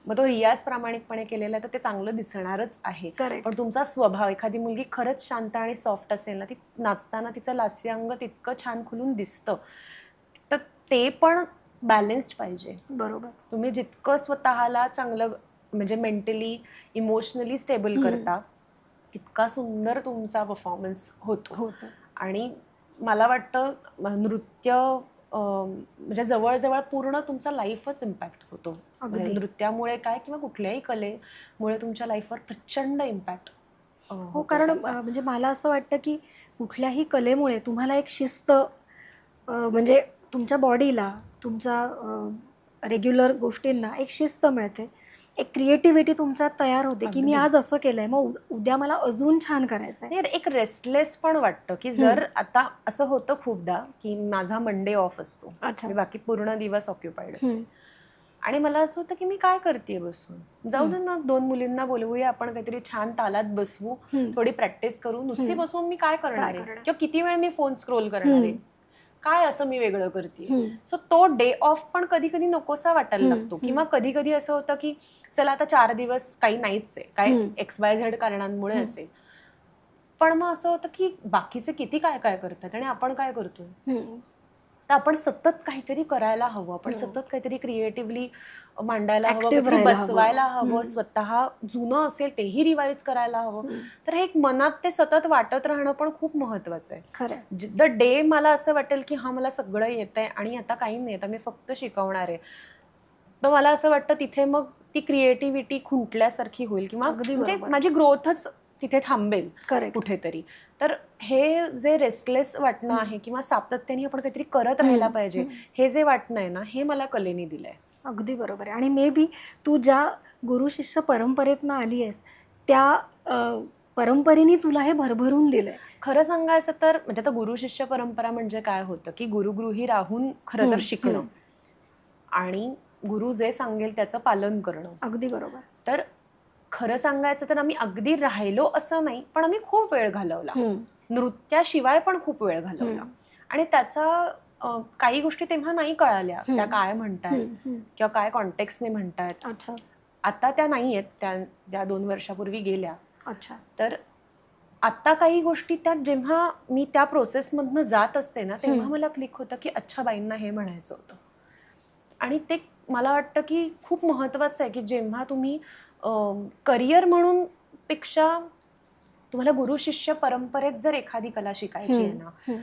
मग तो रियाज प्रामाणिकपणे केलेला आहे तर ते चांगलं दिसणारच आहे. पण तुमचा स्वभाव, एखादी मुलगी खरंच शांत आणि सॉफ्ट असेल ना, ती नाचताना तिचं लास्य अंग तितकं छान खुलून दिसतं. तर ते पण बॅलेन्स्ड पाहिजे. बरोबर. तुम्ही जितकं स्वतःला चांगलं म्हणजे मेंटली इमोशनली स्टेबल करता तितका सुंदर तुमचा परफॉर्मन्स होतो. आणि मला वाटतं नृत्य म्हणजे जवळजवळ पूर्ण तुमचा लाईफच इम्पॅक्ट होतो. नृत्यामुळे काय किंवा कुठल्याही कलेमुळे तुमच्या लाईफवर प्रचंड इम्पॅक्ट. हो, कारण म्हणजे मला असं वाटतं की कुठल्याही कलेमुळे तुम्हाला एक शिस्त म्हणजे तुमच्या बॉडीला, तुमच्या रेग्युलर गोष्टींना एक शिस्त मिळते, एक क्रिएटिव्हिटी तुमच्यात तयार होते की मी आज असं केलंय मग उद्या मला अजून छान करायचं आहे. एक रेस्टलेस पण वाटतं की जर आता असं होतं खूपदा की माझा मंडे ऑफ असतो, मी बाकी पूर्ण दिवस ऑक्युपाईड असते आणि मला असं होतं की मी काय करते बसून, जाऊ दे ना 2 मुलींना बोलवूया, आपण काहीतरी छान तालात बसवू, थोडी प्रॅक्टिस करू, नुसती बसून मी काय करणार आहे किंवा किती वेळ मी फोन स्क्रोल करणार आहे, काय असं मी वेगळं करते. सो तो डे ऑफ पण कधी कधी नकोसा वाटायला लागतो. किंवा कधी कधी असं होतं की चला आता 4 दिवस काही नाहीच आहे, काय XYZ कारणांमुळे असेल, पण मग असं होतं की बाकीचे किती काय काय करतात आणि आपण काय करतोय. तर आपण सतत काहीतरी करायला हवं, आपण सतत काहीतरी क्रिएटिव्हली मांडायला हवं, बसवायला हवं, स्वतः जुनं असेल तेही रिवाइज करायला हवं. तर हे एक मनात ते सतत वाटत राहणं पण खूप महत्वाचं आहे. द डे मला असं वाटेल की हा मला सगळं येतंय आणि आता काही नाही, आता मी फक्त शिकवणार आहे, तर मला असं वाटतं तिथे मग ती क्रिएटिव्हिटी खुंटल्यासारखी होईल किंवा म्हणजे माझी ग्रोथच तिथे थांबेल कुठेतरी. तर हे जे रेस्टलेस वाटणं आहे किंवा सातत्याने आपण काहीतरी करत राहायला पाहिजे, हे जे वाटणं आहे ना, हे मला कलेने दिलंय. अगदी बरोबर आहे. आणि मे बी तू ज्या गुरु शिष्य परंपरेतनं आली आहेस त्या परंपरेने तुला हे भरभरून दिलंय. खरं सांगायचं तर म्हणजे आता गुरु शिष्य परंपरा म्हणजे काय होतं की गुरुगृही राहून खरं तर शिकणं आणि गुरु जे सांगेल त्याचं पालन करणं. अगदी बरोबर. तर खरं सांगायचं तर आम्ही अगदी राहिलो असं नाही, पण आम्ही खूप वेळ घालवला, नृत्याशिवाय पण खूप वेळ घालवला. आणि त्याचा काही गोष्टी तेव्हा नाही कळाल्या, त्या काय म्हणतायत किंवा काय कॉन्टेक्स्टने म्हणतायत. अच्छा. आता त्या नाही आहेत, त्या 2 वर्षापूर्वी गेल्या. अच्छा. तर आता काही गोष्टी त्या जेव्हा मी त्या प्रोसेसमधनं जात असते ना, तेव्हा मला क्लिक होतं की अच्छा, बाईंना हे म्हणायचं होतं. आणि ते मला वाटतं की खूप महत्त्वाचं आहे की जेव्हा तुम्ही करिअर म्हणून पेक्षा तुम्हाला गुरु शिष्य परंपरेत जर एखादी कला शिकायची आहे ना,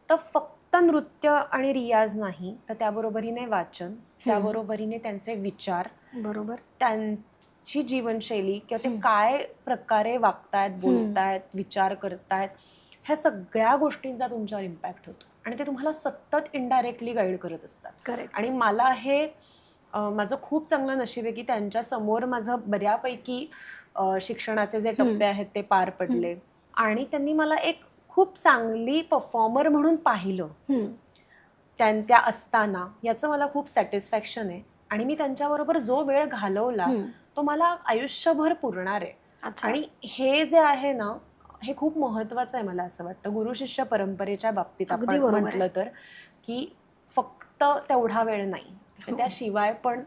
तर फक्त नृत्य आणि रियाज नाही, तर त्याबरोबरीने वाचन, त्याबरोबरीने त्यांचे विचार, बरोबर. त्यांची जीवनशैली किंवा ते काय प्रकारे वागतायत, बोलतायत, विचार करतायत, ह्या सगळ्या गोष्टींचा तुमच्यावर इम्पॅक्ट होतो आणि ते तुम्हाला सतत इनडायरेक्टली गाईड करत असतात. करेक्ट. आणि मला हे माझं खूप चांगलं नशीब आहे की त्यांच्या समोर माझं बऱ्यापैकी शिक्षणाचे जे टप्पे आहेत ते पार पडले आणि त्यांनी मला एक खूप चांगली परफॉर्मर म्हणून पाहिलं त्या असताना. याचं मला खूप सॅटिस्फॅक्शन आहे आणि मी त्यांच्याबरोबर जो वेळ घालवला तो मला आयुष्यभर पुरणार आहे. आणि हे जे आहे ना, हे खूप महत्वाचं आहे मला असं वाटतं गुरु शिष्य परंपरेच्या बाबतीत. आपण म्हटलं तर की फक्त तेवढा वेळ नाही, त्याशिवाय पण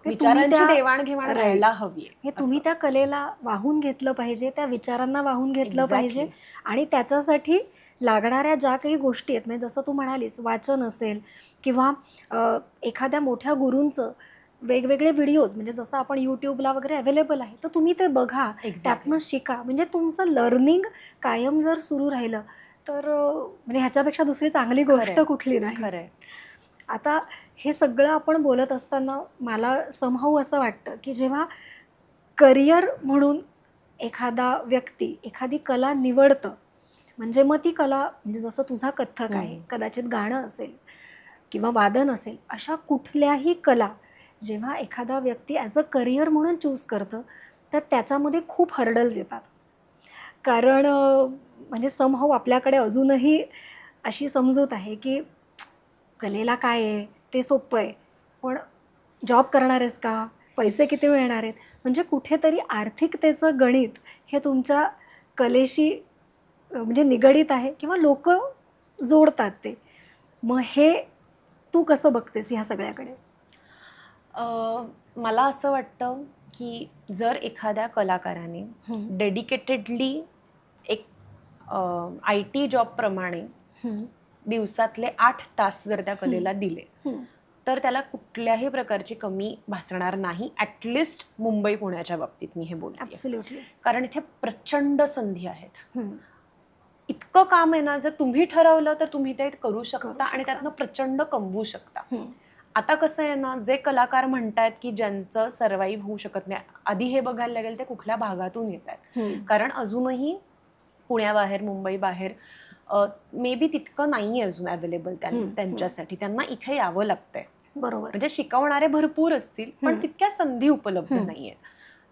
विचारांची देवाणघेवाण राहायला हवी. हे तुम्ही त्या कलेला वाहून घेतलं पाहिजे, त्या विचारांना वाहून घेतलं पाहिजे आणि त्याच्यासाठी लागणाऱ्या ज्या काही गोष्टी आहेत, म्हणजे जसं तू म्हणालीस वाचन असेल किंवा एखाद्या मोठ्या गुरूंचं वेगवेगळे व्हिडिओज, म्हणजे जसं आपण यूट्यूबला वगैरे अवेलेबल आहे, तर तुम्ही ते बघा, त्यातनं शिका. म्हणजे तुमचं लर्निंग कायम जर सुरू राहिलं तर म्हणजे ह्याच्यापेक्षा दुसरी चांगली गोष्ट कुठली नाही. खरंय. आता हे सगळं आपण बोलत असताना मला समहाऊ असं वाटतं की जेव्हा करिअर म्हणून एखादा व्यक्ती एखादी कला निवडतं, म्हणजे मग ती कला, म्हणजे जसं तुझा कथ्थक आहे, कदाचित गाणं असेल किंवा वादन असेल, अशा कुठल्याही कला जेव्हा एखादा व्यक्ती ॲज अ करिअर म्हणून चूज करतं तर त्याच्यामध्ये खूप हर्डल्स येतात. कारण म्हणजे समहाऊ आपल्याकडे अजूनही अशी समजूत आहे की कलेला काय आहे, ते सोपं आहे, पण जॉब करणार आहेस का, पैसे किती मिळणार आहेत, म्हणजे कुठेतरी आर्थिकतेचं गणित हे तुमच्या कलेशी म्हणजे निगडीत आहे किंवा लोक जोडतात ते. मग हे तू कसं बघतेस ह्या सगळ्याकडे? मला असं वाटतं की जर एखाद्या कलाकाराने डेडिकेटेडली एक IT जॉबप्रमाणे दिवसातले 8 तास जर त्या कलेला दिले तर त्याला कुठल्याही प्रकारची कमी भासणार नाही. ॲटलिस्ट मुंबई पुण्याच्या बाबतीत मी हे बोलते. ॲब्सोल्युटली. कारण इथे प्रचंड संधी आहेत. इतकं काम आहे ना, जर तुम्ही ठरवलं तर तुम्ही ते करू शकता आणि त्यातनं प्रचंड कमवू शकता. आता कसं आहे ना, जे कलाकार म्हणतात की ज्यांचं सर्वाईव्ह होऊ शकत नाही, आधी हे बघायला लागेल ते कुठल्या भागातून येत आहेत. कारण अजूनही पुण्याबाहेर, मुंबई बाहेर मे बी तितकं नाही अजून अवेलेबल त्यांच्यासाठी. त्यांना इथे यावं लागतंय. बरोबर. म्हणजे शिकवणारे भरपूर असतील पण तितक्या संधी उपलब्ध नाहीयेत.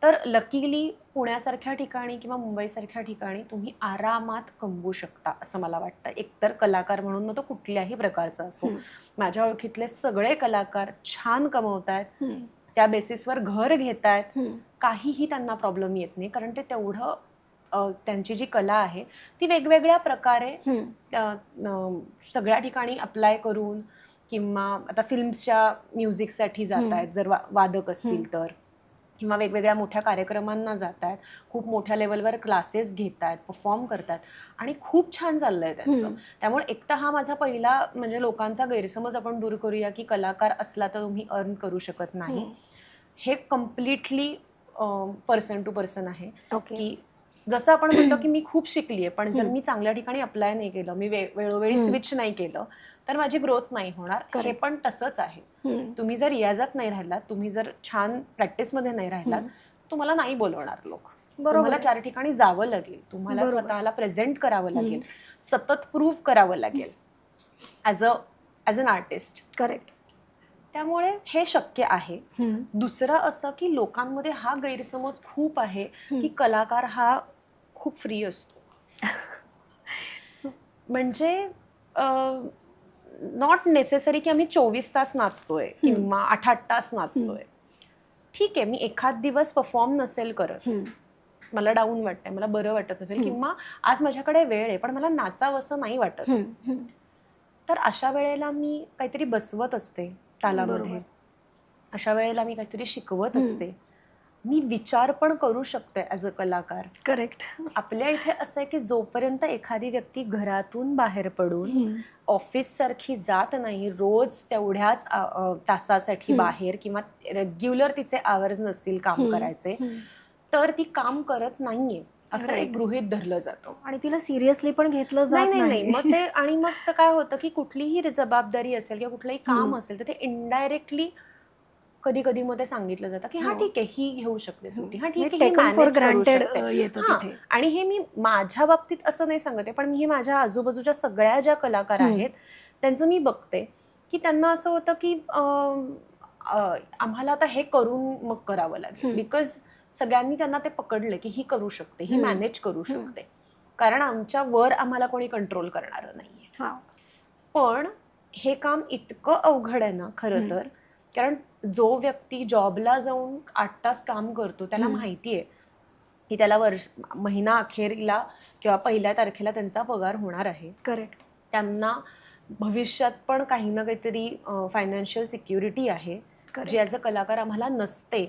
तर लकीली पुण्यासारख्या ठिकाणी किंवा मुंबईसारख्या ठिकाणी तुम्ही आरामात कमवू शकता असं मला वाटतं. एकतर कलाकार म्हणून मग तो कुठल्याही प्रकारचा असो. माझ्या ओळखीतले सगळे कलाकार छान कमवतायत, त्या बेसिसवर घर घेतायत, काहीही त्यांना प्रॉब्लेम येत नाही. कारण ते तेवढं त्यांची जी कला आहे ती वेगवेगळ्या प्रकारे सगळ्या ठिकाणी अप्लाय करून, किंवा आता फिल्म्सच्या म्युझिकसाठी जात आहेत जर वादक असतील तर, किंवा वेगवेगळ्या मोठ्या कार्यक्रमांना जात आहेत, खूप मोठ्या लेवलवर क्लासेस घेत आहेत, परफॉर्म करतात आणि खूप छान चाललंय त्यांचं. त्यामुळे एकतर हा माझा पहिला म्हणजे लोकांचा गैरसमज आपण दूर करूया की कलाकार असला तर तुम्ही अर्न करू शकत नाही. हे कम्प्लिटली पर्सन टू पर्सन आहे. की जसं आपण म्हणतो की मी खूप शिकली आहे पण जर मी चांगल्या ठिकाणी अप्लाय नाही केलं, मी वेळोवेळी स्विच नाही केलं तर माझी ग्रोथ नाही होणार. हे पण तसंच आहे. तुम्ही जर रियाजात नाही राहिलात, तुम्ही जर छान प्रॅक्टिसमध्ये नाही राहिलात, तुम्हाला नाही बोलवणार लोक. तुम्हाला 4 ठिकाणी जावं लागेल, तुम्हाला स्वतःला प्रेझेंट करावं लागेल, सतत प्रूव्ह करावं लागेल ॲज अन आर्टिस्ट. करेक्ट. त्यामुळे हे शक्य आहे. दुसरं असं की लोकांमध्ये हा गैरसमज खूप आहे की कलाकार हा खूप फ्री असतो. म्हणजे नॉट नेसेसरी की आम्ही 24 तास नाचतोय किंवा 8-8 तास नाचतोय. ठीक आहे, मी एखाद दिवस परफॉर्म नसेल करत, मला डाऊन वाटतंय, मला बरं वाटत नसेल, किंवा आज माझ्याकडे वेळ आहे पण मला नाचावंसं नाही वाटत, तर अशा वेळेला मी काहीतरी बसवत असते तालामध्ये, बरोबर. अशा वेळेला मी काहीतरी शिकवत असते, मी विचार पण करू शकते ॲज अ कलाकार. करेक्ट. आपल्या इथे असं आहे की जोपर्यंत एखादी व्यक्ती घरातून बाहेर पडून ऑफिससारखी जात नाही, रोज तेवढ्याच तासासाठी बाहेर किंवा रेग्युलर तिचे आवर्स नसतील काम करायचे, तर ती काम करत नाहीये असं एक गृहीत धरलं जातं. आणि तिला सिरियसली पण घेतलं जात नाही. नाही. मग ते आणि मग तर काय होतं की कुठलीही जबाबदारी असेल किंवा कुठलंही काम असेल तर ते इनडायरेक्टली कधी कधी मध्ये सांगितलं जातं की हा ठीक आहे, ही घेऊ शकते सुट्टी, हा ठीक आहे, ही टेकन फॉर मॅनेज करू ग्रांटेड शकते. येतं हा, तिथे. आणि हे मी माझ्या बाबतीत असं नाही सांगते, पण मी हे माझ्या आजूबाजूच्या सगळ्या ज्या कलाकार आहेत त्यांचं मी बघते की त्यांना असं होतं की आम्हाला आता हे करून मग करावं लागेल, बिकॉज सगळ्यांनी त्यांना ते पकडलं की ही करू शकते, ही मॅनेज करू शकते, कारण आमच्या वर आम्हाला कोणी कंट्रोल करणारं नाहीये. पण हे काम इतकं अवघड आहे ना खरं तर, कारण जो व्यक्ती जॉबला जाऊन 8 तास काम करतो त्याला माहिती आहे की त्याला महिना अखेरीला किंवा 1 तारखेला त्यांचा पगार होणार आहे. करेक्ट. त्यांना भविष्यात पण काही ना काहीतरी फायनान्शियल सिक्युरिटी आहे, जी ॲज अ कलाकार आम्हाला नसते.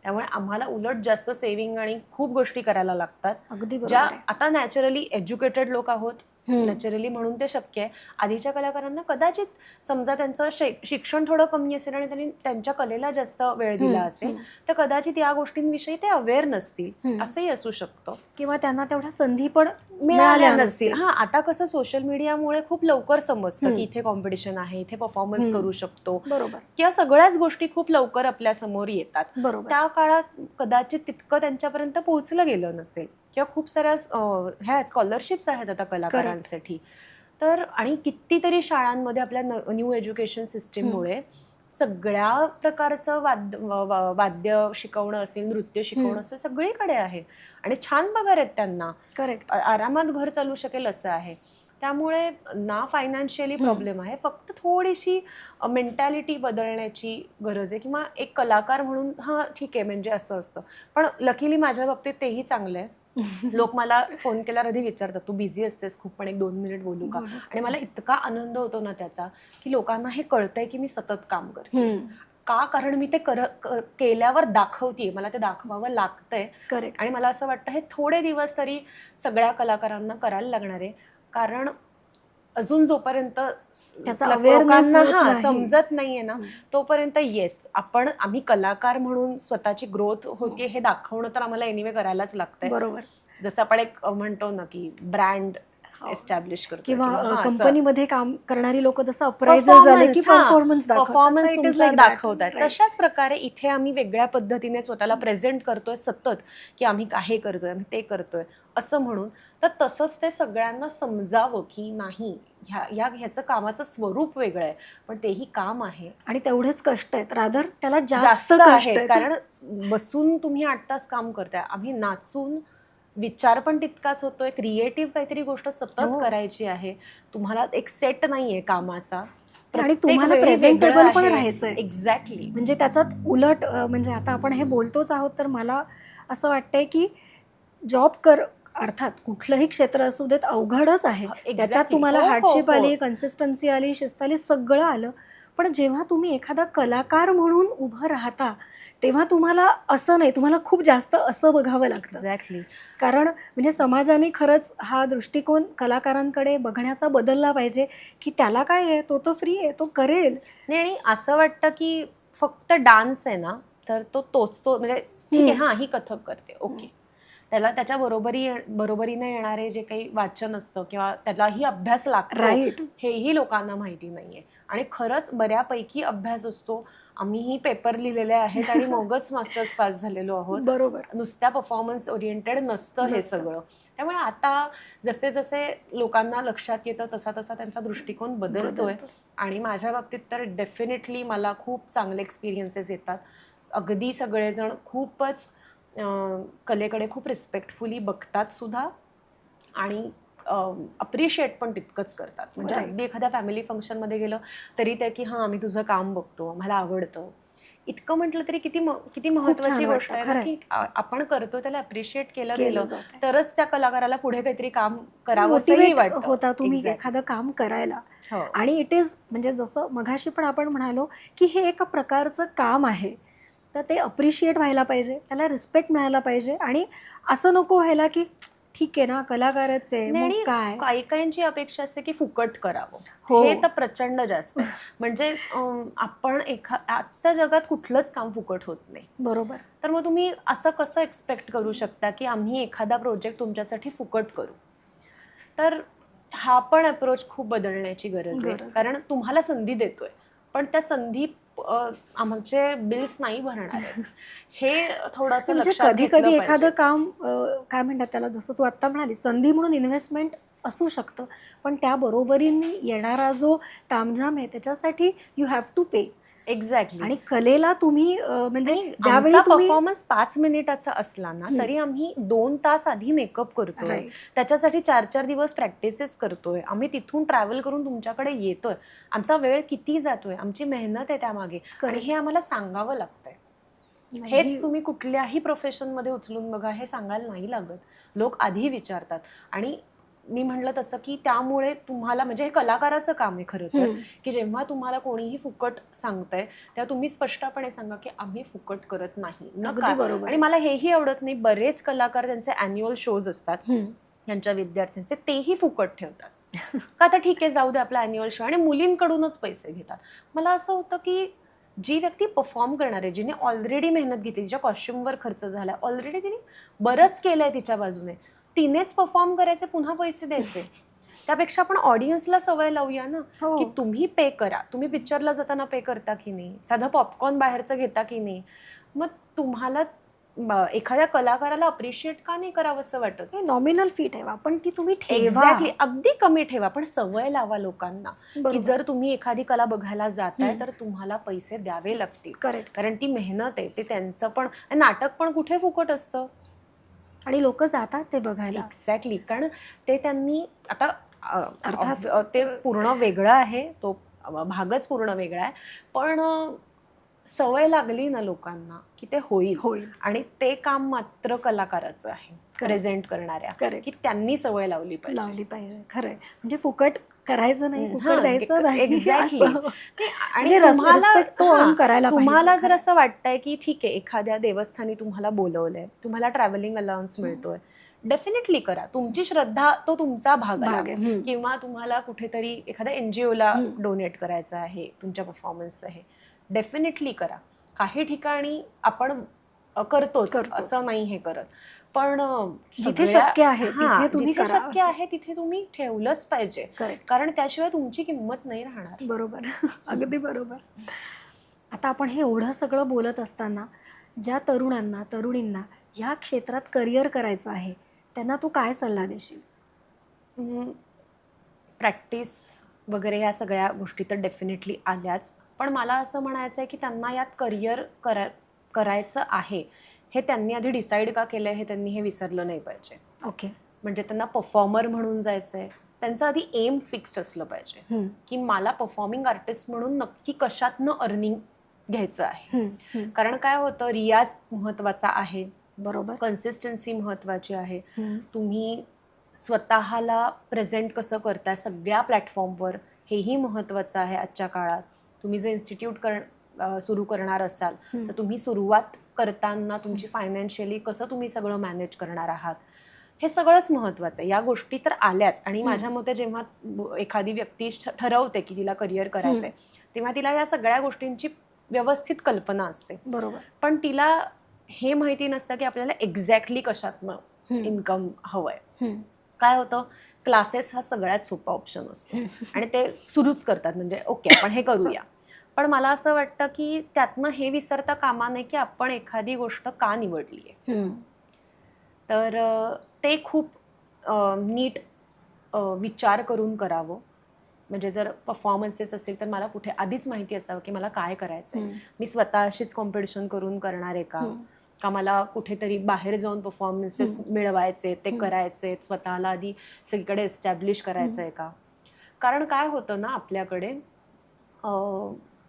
त्यामुळे आम्हाला उलट जास्त सेव्हिंग आणि खूप गोष्टी करायला लागतात, अगदी ज्या बरोबर आहे. आता नॅचरली एज्युकेटेड लोक आहोत, नॅचरली म्हणून ते शक्य आहे. आधीच्या कलाकारांना कदाचित समजा त्यांचं शिक्षण थोडं कमी असेल आणि त्यांनी त्यांच्या कलेला जास्त वेळ दिला असेल तर कदाचित या गोष्टींविषयी ते अवेअर नसतील, असंही असू शकतं, किंवा त्यांना तेवढ्या संधी पण मिळाल्या नसतील. हा, आता कसं सोशल मीडियामुळे खूप लवकर समजतं की इथे कॉम्पिटिशन आहे, इथे परफॉर्मन्स करू शकतो, बरोबर. किंवा सगळ्याच गोष्टी खूप लवकर आपल्या समोर येतात. बरोबर. त्या काळात कदाचित तितकं त्यांच्यापर्यंत पोहोचलं गेलं नसेल, किंवा खूप साऱ्या ह्या स्कॉलरशिप्स आहेत आता कलाकारांसाठी. तर आणि कितीतरी शाळांमध्ये आपल्या न्यू एज्युकेशन सिस्टीममुळे सगळ्या प्रकारचं वाद्य शिकवणं असेल, नृत्य शिकवणं असेल, सगळीकडे आहे आणि छान पगार आहेत त्यांना. करेक्ट. आरामात घर चालू शकेल असं आहे. त्यामुळे ना फायनान्शियली प्रॉब्लेम आहे, फक्त थोडीशी मेंटॅलिटी बदलण्याची गरज आहे, किंवा एक कलाकार म्हणून हा ठीक आहे म्हणजे असं असतं. पण लकीली माझ्या बाबतीत तेही चांगलं आहे. लोक मला फोन केल्यावर आधी विचारतात तू बिझी असतेस खूप, पण 1-2 मिनिट बोलू का, आणि मला इतका आनंद होतो ना त्याचा की लोकांना हे कळतंय की मी सतत काम करते. का, कारण मी ते केल्यावर दाखवतेय, मला ते दाखवावं लागतंय. करेक्ट. आणि मला असं वाटतं हे थोडे दिवस तरी सगळ्या कलाकारांना करायला लागणार आहे, कारण अजून जोपर्यंत लोकांना समजत नाहीये ना तोपर्यंत येस आम्ही कलाकार म्हणून स्वतःची ग्रोथ होते हे दाखवणं तर आम्हाला एनिवे करायलाच लागतंय. बरोबर. जसं आपण एक म्हणतो ना की ब्रँड एस्टॅब्लिश करतो, किंवा कंपनीमध्ये काम करणारी लोक जसं अप्रायझल झाले की परफॉर्मन्स दाखवतात, तशाच प्रकारे इथे आम्ही वेगळ्या पद्धतीने स्वतःला प्रेझेंट करतोय सतत की आम्ही हे करतोय, आम्ही ते करतोय असं म्हणून. तर तसंच ते सगळ्यांना समजावं की नाही, ह्याचं कामाचं स्वरूप वेगळं आहे, पण तेही काम आहे आणि तेवढेच कष्ट आहेत, रादर त्याला जास्त कष्ट कष्ट आहेत. आहेत. कारण बसून तुम्ही 8 तास काम करताय, आम्ही नाचून विचार पण तितकाच होतोय, क्रिएटिव्ह काहीतरी गोष्ट सतत करायची आहे, तुम्हाला एक सेट नाहीये कामाचा, आणि तुम्हाला प्रेझेंटेबल पण राहायचंय. एक्झॅक्टली. म्हणजे त्याच्यात उलट म्हणजे आता आपण हे बोलतोच आहोत, तर मला असं वाटतंय की जॉब अर्थात कुठलंही क्षेत्र असू देत अवघडच आहे. त्याच्यात तुम्हाला हार्डशिप आली, कन्सिस्टन्सी आली, शिस्त आली, सगळं आलं. पण जेव्हा तुम्ही एखादा कलाकार म्हणून उभं राहता तेव्हा तुम्हाला असं नाही, तुम्हाला खूप जास्त असं बघावं लागतं. एक्झॅक्टली. कारण म्हणजे समाजाने खरंच हा दृष्टिकोन कलाकारांकडे बघण्याचा बदलला पाहिजे की त्याला काय आहे, तो तर फ्री आहे, तो करेल. नाही, आणि असं वाटतं की फक्त डान्स आहे ना तर तोच म्हणजे ठीक आहे, हा ही कथक करते, ओके, त्याला त्याच्या बरोबरीने येणारे जे काही वाचन असतं किंवा त्यालाही अभ्यास लागतो, हेही लोकांना माहिती नाहीये. आणि खरंच बऱ्यापैकी अभ्यास असतो. आम्हीही पेपर लिहिलेले आहेत आणि मगच मास्टर्स पास झालेलो आहोत. बरोबर. नुसत्या परफॉर्मन्स ओरिएंटेड नसतं हे सगळं. त्यामुळे आता जसे जसे लोकांना लक्षात येतं तसा तसा त्यांचा दृष्टिकोन बदलतोय. आणि माझ्या बाबतीत तर डेफिनेटली मला खूप चांगले एक्सपिरियन्सेस येतात. अगदी सगळेजण खूपच कलेकडे खूप रिस्पेक्टफुली बघतात सुद्धा आणि अप्रिशिएट पण तितकंच करतात. म्हणजे अगदी एखाद्या फॅमिली फंक्शनमध्ये गेलं तरी ते की हां आम्ही तुझं काम बघतो, आम्हाला आवडतं, इतकं म्हटलं तरी किती किती छान महत्वाची गोष्ट वाटतं, आहे ना, खरंय. की आपण करतो त्याला अप्रिशिएट केलं केलं गेलं जातंय. तरच त्या कलाकाराला पुढे काहीतरी काम करावंसंही मोटिवेट वाटतं. होता तुम्ही एक्झॅक्टली. एखादं काम करायला. हो. आणि इट इज म्हणजे जसं मघाशी पण आपण म्हणालो की हे एका प्रकारचं काम आहे, तर ते अप्रिशिएट व्हायला पाहिजे, त्याला रिस्पेक्ट मिळायला पाहिजे. आणि असं नको व्हायला की ठीक आहे ना, कलाकारच आहे मग आणि काय. काही काहींची अपेक्षा असते की फुकट करावं. हो. हे तर प्रचंड जास्त आहे. म्हणजे आपण आजच्या जगात कुठलंच काम फुकट होत नाही. बरोबर. तर मग तुम्ही असं कसं एक्सपेक्ट करू शकता की आम्ही एखादा प्रोजेक्ट तुमच्यासाठी फुकट करू. तर हा पण अप्रोच खूप बदलण्याची गरज आहे. गरज आहे. कारण तुम्हाला संधी देतोय, पण त्या संधी आमचे बिल्स नाही भरणार आहेत. हे थोडंसं म्हणजे लक्षात कधी घेतलं कधी पाहिजे. एखादं काम काय म्हणतात त्याला, जसं तू आत्ता म्हणाली संधी म्हणून इन्व्हेस्टमेंट असू शकतं, पण त्या बरोबरीने येणारा जो तामझाम आहे त्याच्यासाठी you have to pay. Exactly. आणि कलेला तुम्ही म्हणजे आणि ज्यावेळी आमचा तुम्ही परफॉर्मन्स 5 मिनिटाचा असला ना तरी आम्ही 2 तास आधी मेकअप करतोय. Right. त्याच्यासाठी 4-4 दिवस प्रॅक्टिसेस करतोय. आम्ही तिथून ट्रॅव्हल करून तुमच्याकडे येतोय. आमचा वेळ किती जातोय, आमची मेहनत आहे त्यामागे. आणि Correct. हे आम्हाला सांगावं लागतंय. नाही, हेच तुम्ही कुठल्याही प्रोफेशनमध्ये उचलून बघा, हे सांगायला नाही लागत. लोक आधी विचारतात. आणि मी म्हणलं तसं की त्यामुळे तुम्हाला म्हणजे हे कलाकाराचं काम आहे खरं तर, की जेव्हा तुम्हाला कोणीही फुकट सांगतंय तेव्हा तुम्ही स्पष्टपणे सांगा की आम्ही फुकट करत नाही. अगदी बरोबर आणि आहे. मला हेही आवडत नाही, बरेच कलाकार त्यांचे अॅन्युअल शोज असतात त्यांच्या विद्यार्थ्यांचे, तेही फुकट ठेवतात. का तर ठीक आहे, जाऊ दे आपला अॅन्युअल शो, आणि मुलींकडूनच पैसे घेतात. मला असं होतं की जी व्यक्ती परफॉर्म करणार आहे, जिने ऑलरेडी मेहनत घेतली, तिच्या कॉस्ट्युमवर खर्च झाला, ऑलरेडी तिने बरंच केलंय तिच्या बाजूने, तिनेच परफॉर्म करायचे, पुन्हा पैसे द्यायचे. त्यापेक्षा आपण ऑडियन्सला सवय लावूया ना, हो. की तुम्ही पे करा. तुम्ही पिक्चरला जाताना पे करता की नाही, साधं पॉपकॉर्न बाहेरचं घेता की नाही. मग तुम्हाला एखाद्या कलाकाराला अप्रिशिएट का नाही करावं असं वाटत. नॉमिनल फी ठेवा, पण ती तुम्ही ठेवा. एक्झॅक्टली. अगदी कमी ठेवा, पण सवय लावा लोकांना की बरोबर. जर तुम्ही एखादी कला बघायला जाताय तर तुम्हाला पैसे द्यावे लागतील. करेक्ट. कारण ती मेहनत आहे, ते त्यांचं पण. नाटक पण कुठे फुकट असतं. आणि लोक जातात ते बघायला. एक्झॅक्टली. कारण ते त्यांनी आता अर्थात. ते पूर्ण वेगळं आहे, तो भागच पूर्ण वेगळा आहे. पण सवय लागली ना लोकांना की ते होईल. आणि ते काम मात्र कलाकाराचं आहे, प्रेझेंट करणाऱ्या, की त्यांनी सवय लावली पाहिजे. खरंय. म्हणजे फुकट करायचं नाही, फुकट द्यायचं नाही. एक्झॅक्टली. आणि तुम्हाला जर असं वाटतंय की ठीक आहे, एखाद्या देवस्थानी तुम्हाला बोलवलंय, तुम्हाला ट्रॅव्हलिंग अलाउन्स मिळतोय, डेफिनेटली करा. तुमची श्रद्धा तो तुमचा भाग आहे. किंवा तुम्हाला कुठेतरी एखाद्या एनजीओला डोनेट करायचं आहे तुमच्या परफॉर्मन्सचं, हे डेफिनेटली करा. काही ठिकाणी आपण करतोच, असं नाही हे करत, पण जिथे शक्य आहे तिथे तुम्ही ठेवलंच पाहिजे. कारण त्याशिवाय तुमची किंमत नाही राहणार. बरोबर. अगदी बरोबर. आता आपण हे एवढं सगळं बोलत असताना ज्या तरुणांना तरुणींना ह्या क्षेत्रात करिअर करायचं आहे, त्यांना तू काय सल्ला देशील? प्रॅक्टिस वगैरे ह्या सगळ्या गोष्टी तर डेफिनेटली आल्याच, पण मला असं म्हणायचं आहे की त्यांना यात करिअर करायचं आहे हे त्यांनी आधी डिसाईड का केलं हे त्यांनी हे विसरलं नाही पाहिजे. ओके. म्हणजे त्यांना परफॉर्मर म्हणून जायचं आहे, त्यांचं आधी एम फिक्स्ड असलं पाहिजे की मला परफॉर्मिंग आर्टिस्ट म्हणून नक्की कशातनं अर्निंग घ्यायचं आहे. कारण काय होतं, रियाज महत्त्वाचा आहे, बरोबर, कन्सिस्टन्सी महत्त्वाची आहे. तुम्ही स्वतःला प्रेझेंट कसं करताय सगळ्या प्लॅटफॉर्मवर हेही महत्त्वाचं आहे आजच्या काळात. तुम्ही जे इन्स्टिट्यूट सुरू करणार असाल तर तुम्ही सुरुवात करताना तुमची फायनान्शियली कसं तुम्ही सगळं मॅनेज करणार आहात, हे सगळंच महत्त्वाचं आहे. या गोष्टी तर आल्याच. आणि माझ्या मते जेव्हा एखादी व्यक्ती ठरवते की तिला करिअर करायचंय, तेव्हा तिला या सगळ्या गोष्टींची व्यवस्थित कल्पना असते. बरोबर. पण तिला हे माहिती नसतं की आपल्याला एक्झॅक्टली कशातनं इन्कम हवंय. काय होतं, क्लासेस हा सगळ्यात सोपा ऑप्शन असतो आणि ते सुरूच करतात, म्हणजे ओके आपण हे करूया. पण मला असं वाटतं की त्यातनं हे विसरता कामा नये की आपण एखादी गोष्ट का निवडली आहे. तर ते खूप नीट विचार करून करावं. म्हणजे जर परफॉर्मन्सेस असेल तर मला कुठे आधीच माहिती असावं की मला काय करायचं आहे. मी स्वतःशीच कॉम्पिटिशन करून करणार आहे का मला कुठेतरी बाहेर जाऊन परफॉर्मन्सेस मिळवायचे, ते करायचे, स्वतःला आधी सगळीकडे एस्टॅब्लिश करायचं आहे का. कारण काय होतं ना, आपल्याकडे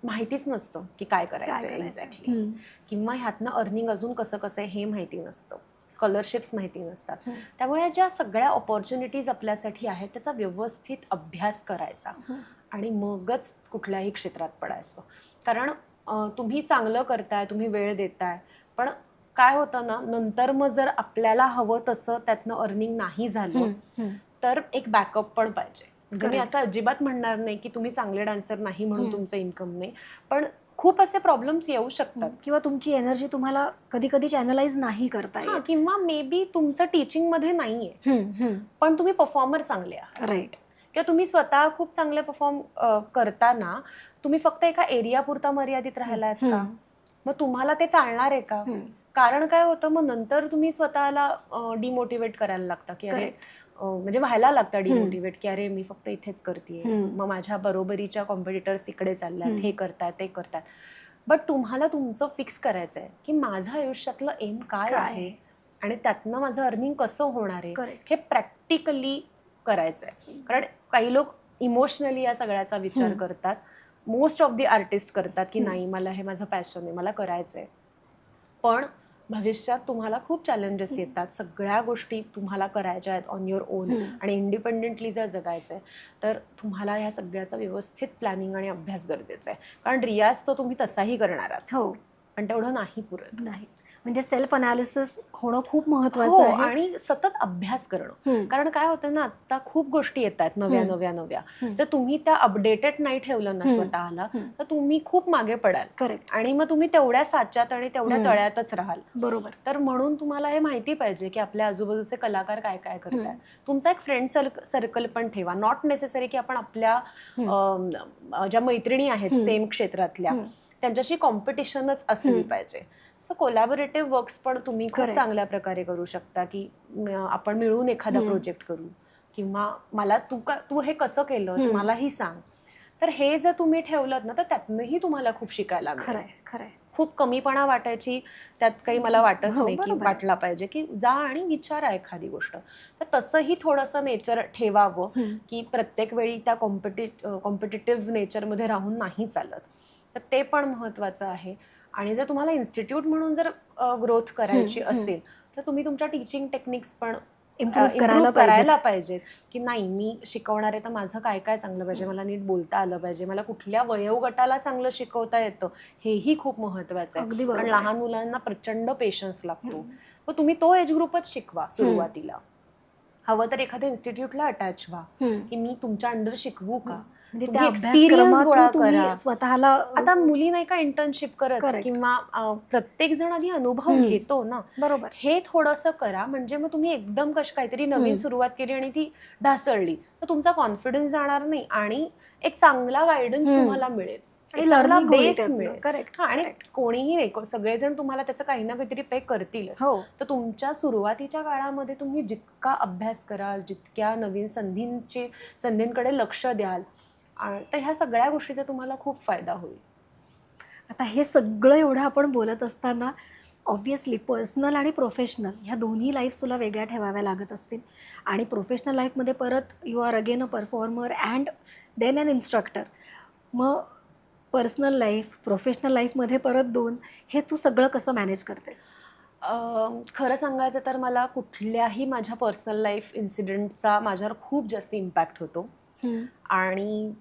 माहितीच नसतं की काय काय करायचं करायचं? एक्झॅक्टली, हम्म. किंवा ह्यातनं अर्निंग अजून कसं कसं आहे हे माहिती नसतं, स्कॉलरशिप्स माहिती नसतात. हम्म. त्यामुळे ज्या सगळ्या ऑपॉर्च्युनिटीज आपल्यासाठी आहेत त्याचा व्यवस्थित अभ्यास करायचा हम्म. आणि मगच कुठल्याही क्षेत्रात पडायचं. कारण तुम्ही चांगलं करताय, तुम्ही वेळ देताय, पण काय होतं ना, नंतर मग जर आपल्याला हवं तसं त्यातनं अर्निंग नाही झालं हम्म. हम्म. तर एक बॅकअप पण पाहिजे. म्हणजे मी Correct. असं अजिबात म्हणणार नाही की तुम्ही चांगले डान्सर नाही म्हणून हम्म. तुमचं इन्कम नाही, पण खूप असे प्रॉब्लेम्स येऊ शकतात. किंवा तुमची एनर्जी तुम्हाला कधी कधी चॅनलाइज नाही करता हां, येत. किंवा मे बी तुमचं टीचिंगमध्ये नाही आहे, पण तुम्ही परफॉर्मर चांगले आहात, राईट. किंवा तुम्ही स्वतः खूप चांगले परफॉर्म करताना तुम्ही फक्त एका एरियापुरता मर्यादित राहिला आहेत का, मग तुम्हाला ते चालणार आहे का? कारण काय होतं, मग नंतर तुम्ही स्वतःला डिमोटिवेट करायला लागता की अरे म्हणजे व्हायला लागतं डिमोटिवेट की अरे मी फक्त इथेच करते, मग माझ्या बरोबरीच्या कॉम्पिटिटर्स इकडे चालल्यात, हे करतात ते करतात. बट तुम्हाला तुमचं फिक्स करायचं आहे की माझं आयुष्यातलं एम काय आहे आणि त्यातनं माझं अर्निंग कसं होणार आहे Correct. हे प्रॅक्टिकली करायचं आहे. कारण काही लोक इमोशनली या सगळ्याचा विचार करतात, मोस्ट ऑफ दी आर्टिस्ट करतात की नाही मला हे माझं पॅशन आहे, मला करायचं आहे. पण भविष्यात तुम्हाला खूप चॅलेंजेस येतात, सगळ्या गोष्टी तुम्हाला करायच्या आहेत ऑन युअर ओन आणि इंडिपेंडेंटली जर जगायचं आहे तर तुम्हाला ह्या सगळ्याचा व्यवस्थित प्लॅनिंग आणि अभ्यास गरजेचा आहे. कारण रियाज तो तुम्ही तसाही करणार आहात, हो. पण तेवढं नाही पुरत. नाही, म्हणजे सेल्फ अनालिसिस होणं खूप हो, महत्वाचं आहे. आणि सतत अभ्यास करणं. कारण काय होतं ना, आता खूप गोष्टी येतात नव्या नव्या. जर तुम्ही त्या अपडेटेड नाही ठेवलं ना स्वतःला तर तुम्ही खूप मागे पडाल. करेक्ट. आणि मग तुम्ही तेवढ्या साच्यात आणि तेवढ्या तळ्यातच राहाल. बरोबर. तर म्हणून तुम्हाला हे माहिती पाहिजे की आपल्या आजूबाजूचे कलाकार काय काय करतात. तुमचा एक फ्रेंड सर्कल पण ठेवा. नॉट नेसेसरी की आपण आपल्या ज्या मैत्रिणी आहेत सेम क्षेत्रातल्या त्यांच्याशी कॉम्पिटिशनच असली पाहिजे. सो कोलॅबोरेटिव्ह वर्क्स पण तुम्ही खूप चांगल्या प्रकारे करू शकता की आपण मिळून एखादा प्रोजेक्ट करू, किंवा मला तू हे कसं केलंस मलाही सांग. तर हे जर तुम्ही ठेवलं ना तर त्यातनंही तुम्हाला खूप शिकायला मिळेल. खरंय खरंय. खूप कमीपणा वाटायची त्यात काही मला वाटत नाही की वाटला पाहिजे, की जा आणि विचारा एखादी गोष्ट. तर तसंही थोडंसं नेचर ठेवावं की प्रत्येक वेळी त्या कॉम्पिटिटिव्ह नेचरमध्ये राहून नाही चालत. तर ते पण महत्त्वाचं आहे. आणि जर तुम्हाला इन्स्टिट्यूट म्हणून जर ग्रोथ करायची असेल तर तुम्ही तुमच्या टीचिंग टेक्निक्स पण इम्प्रूव्ह करायला पाहिजेत. की नाही मी शिकवणार आहे तर माझं काय काय चांगलं पाहिजे, मला नीट बोलता आलं पाहिजे, मला कुठल्या वयोगटाला चांगलं शिकवता येतं हेही खूप महत्त्वाचं आहे. कारण लहान मुलांना प्रचंड पेशन्स लागतो. मग तुम्ही तो एज ग्रुपच शिकवा सुरुवातीला. हवं तर एखाद्या इन्स्टिट्यूटला अटॅच व्हा की मी तुमच्या अंडर शिकवू का, तुम्ही एक्सपिरियन्स गोळा करा. स्वतःला आता मुली नाही का इंटर्नशिप करत, किंवा प्रत्येक जण आधी अनुभव घेतो ना, बरोबर. हे थोडंसं करा. म्हणजे मग तुम्ही एकदम काहीतरी नवीन सुरुवात केली आणि ती ढासळली तर तुमचा कॉन्फिडन्स जाणार नाही आणि एक चांगला गायडन्स तुम्हाला मिळेल, चांगला बेस मिळेल. करेक्ट. आणि कोणीही नाही, सगळेजण तुम्हाला त्याचं काही ना काहीतरी पे करतीलच. तर तुमच्या सुरुवातीच्या काळामध्ये तुम्ही जितका अभ्यास कराल, जितक्या नवीन संधींकडे लक्ष द्याल, तर ह्या सगळ्या गोष्टीचा तुम्हाला खूप फायदा होईल. आता हे सगळं एवढं आपण बोलत असताना ऑब्व्हियसली पर्सनल आणि प्रोफेशनल ह्या दोन्ही लाईफ्स तुला वेगळ्या ठेवाव्या लागत असतील. आणि प्रोफेशनल लाईफमध्ये परत you are again a performer and then an instructor. मग पर्सनल लाईफ प्रोफेशनल लाईफमध्ये परत दोन, हे तू सगळं कसं मॅनेज करतेस? खरं सांगायचं तर मला कुठल्याही माझ्या पर्सनल लाईफ इन्सिडेंटचा माझ्यावर खूप जास्त इम्पॅक्ट होतो. आणि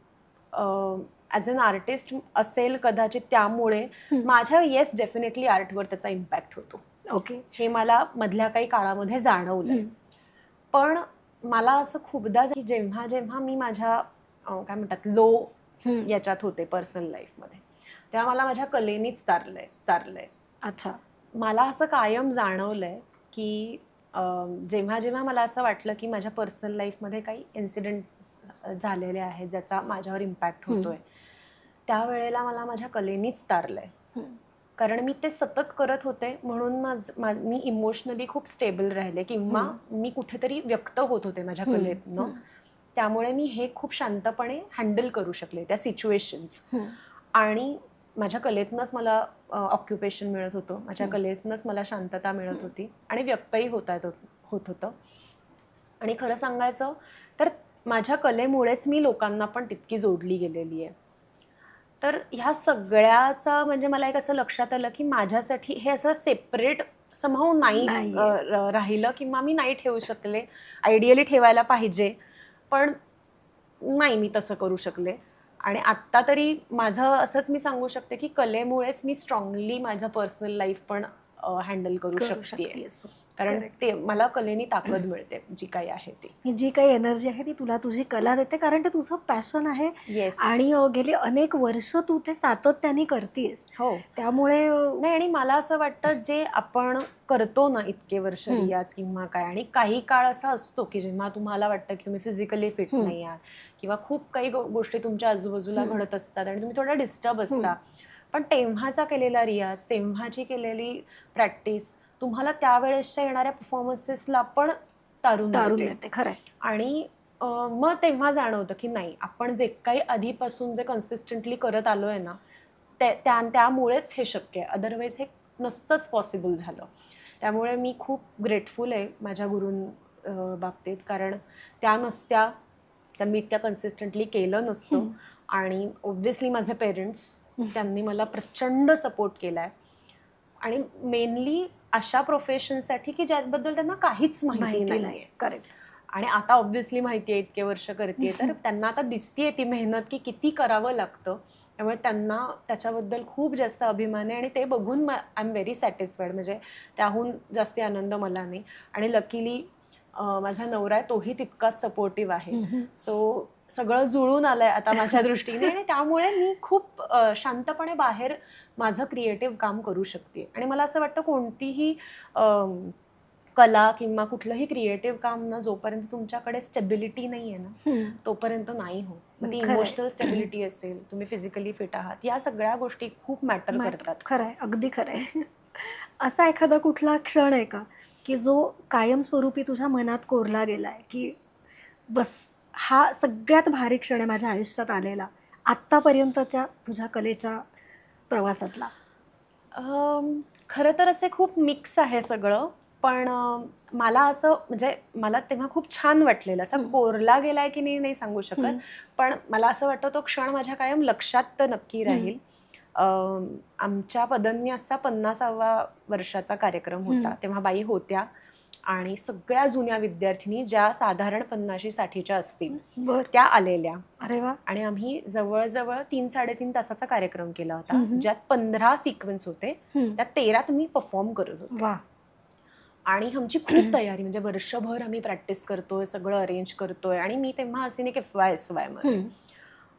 ॲज अन आर्टिस्ट असेल कदाचित त्यामुळे माझ्या येस डेफिनेटली आर्टवर त्याचा इम्पॅक्ट होतो. ओके. हे मला मधल्या काही काळामध्ये जाणवलं. पण मला असं खूपदा की जेव्हा जेव्हा मी माझ्या काय म्हणतात लो याच्यात होते पर्सनल लाईफमध्ये, तेव्हा मला माझ्या कलेनीच तारलंय. अच्छा. मला असं कायम जाणवलंय की जेव्हा जेव्हा मला असं वाटलं की माझ्या पर्सनल लाईफमध्ये काही इन्सिडेंट झालेले आहेत ज्याचा माझ्यावर इम्पॅक्ट होतोय, त्यावेळेला मला माझ्या कलेनीच तारलंय. कारण मी ते सतत करत होते म्हणून मी इमोशनली खूप स्टेबल राहिले, किंवा मी कुठेतरी व्यक्त होत होते माझ्या कलेतनं. त्यामुळे मी हे खूप शांतपणे हँडल करू शकले त्या सिच्युएशन्स. आणि माझ्या कलेतनंच मला ऑक्युपेशन मिळत होतं, माझ्या कलेतनंच मला शांतता मिळत होती आणि व्यक्तही होत होतं. आणि खरं सांगायचं तर माझ्या कलेमुळेच मी लोकांना पण तितकी जोडली गेलेली आहे. तर ह्या सगळ्याचा म्हणजे मला एक असं लक्षात आलं की माझ्यासाठी हे असं सेपरेट समहाऊ नाही नाहीये. राहिलं किंवा मी नाही ठेवू शकले. आयडियली ठेवायला पाहिजे, पण नाही मी तसं करू शकले. आणि आत्ता तरी माझं असंच मी सांगू शकते की कलेमुळेच मी स्ट्रॉंगली माझं पर्सनल लाईफ पण हँडल करू शकते. शकतेस. कारण Correct. ते मला कलेनी ताकद मिळते जी काही आहे ती. ही जी काही एनर्जी आहे ती तुला तुझी कला देते, कारण ते तुझं पॅशन आहे. येस. आणि गेली अनेक वर्ष तू ते सातत्याने करतेस. हो. त्यामुळे नाही, आणि मला असं वाटतं जे आपण करतो ना इतके वर्ष रियाज किंवा काय, आणि काही काळ असा असतो की जेव्हा तुम्हाला वाटतं की तुम्ही फिजिकली फिट नाही आहात किंवा खूप काही गोष्टी तुमच्या आजूबाजूला घडत असतात आणि तुम्ही थोडा डिस्टर्ब असता, पण तेव्हाचा केलेला रियाज, तेव्हाची केलेली प्रॅक्टिस तुम्हाला त्यावेळेसच्या येणाऱ्या परफॉर्मन्सेसला पण तारून देते. नेते. खरंय. आणि मग तेव्हा जाणवतं की नाही, आपण जे काही आधीपासून जे कन्सिस्टंटली करत आलोय ना, त्यामुळेच हे शक्य आहे, अदरवाईज हे नसतंच पॉसिबल झालं. त्यामुळे मी खूप ग्रेटफुल आहे माझ्या बाबतीत, कारण त्या नसत्या तर मी इतक्या कन्सिस्टंटली केलं नसतं. आणि ऑब्व्हियसली माझे पेरेंट्स, त्यांनी मला प्रचंड सपोर्ट केला आहे. आणि मेनली अशा प्रोफेशनसाठी की ज्याबद्दल त्यांना काहीच माहिती नाही. करेक्ट. आणि आता ऑब्व्हियसली माहिती आहे, इतके वर्ष करते, तर त्यांना आता दिसतीये ती मेहनत की किती करावं लागतं. त्यामुळे त्यांना त्याच्याबद्दल खूप जास्त अभिमान आहे आणि ते बघून आय एम व्हेरी सॅटिस्फाईड. म्हणजे त्याहून जास्ती आनंद मला नाही. आणि लकीली माझा नवरा आहे, तोही तितकाच सपोर्टिव्ह आहे. सो सगळं जुळून आलंय आता माझ्या दृष्टीने, आणि त्यामुळे मी खूप शांतपणे बाहेर माझं क्रिएटिव्ह काम करू शकते. आणि मला असं वाटतं कोणतीही कला किंवा कुठलंही क्रिएटिव्ह काम ना, जोपर्यंत तुमच्याकडे स्टेबिलिटी नाही आहे ना, तोपर्यंत नाही होत. मग ती इमोशनल स्टेबिलिटी असेल, तुम्ही फिजिकली फिट आहात, या सगळ्या गोष्टी खूप मॅटर करतात. खरंय, अगदी खरंय. असा एखादा कुठला क्षण आहे का की जो कायमस्वरूपी तुझ्या मनात कोरला गेलाय की बस हा सगळ्यात भारी क्षण आहे माझ्या आयुष्यात आलेला आत्तापर्यंतच्या तुझ्या कलेच्या प्रवासातला? खरं तर असे खूप मिक्स आहे सगळं, पण मला असं म्हणजे मला तेव्हा खूप छान वाटलेलं. असा कोरला गेलाय की नाही सांगू शकत, पण मला असं वाटतं तो क्षण माझ्या कायम लक्षात तर नक्की राहील. आमच्या पदन्यासचा 50वा वर्षाचा कार्यक्रम होता. तेव्हा बाई होत्या आणि सगळ्या जुन्या विद्यार्थिनी ज्या साधारण 50-60च्या असतील त्या आलेल्या. अरे वा. आणि आम्ही जवळजवळ 3-3.5 तासाचा कार्यक्रम केला होता, ज्यात 15 सिक्वेन्स होते, त्यात 13 तुम्ही परफॉर्म करत होते. वा. आणि आमची खूप तयारी, म्हणजे वर्षभर आम्ही प्रॅक्टिस करतोय, सगळं अरेंज करतोय. आणि मी तेव्हा असे एक FY मध्ये,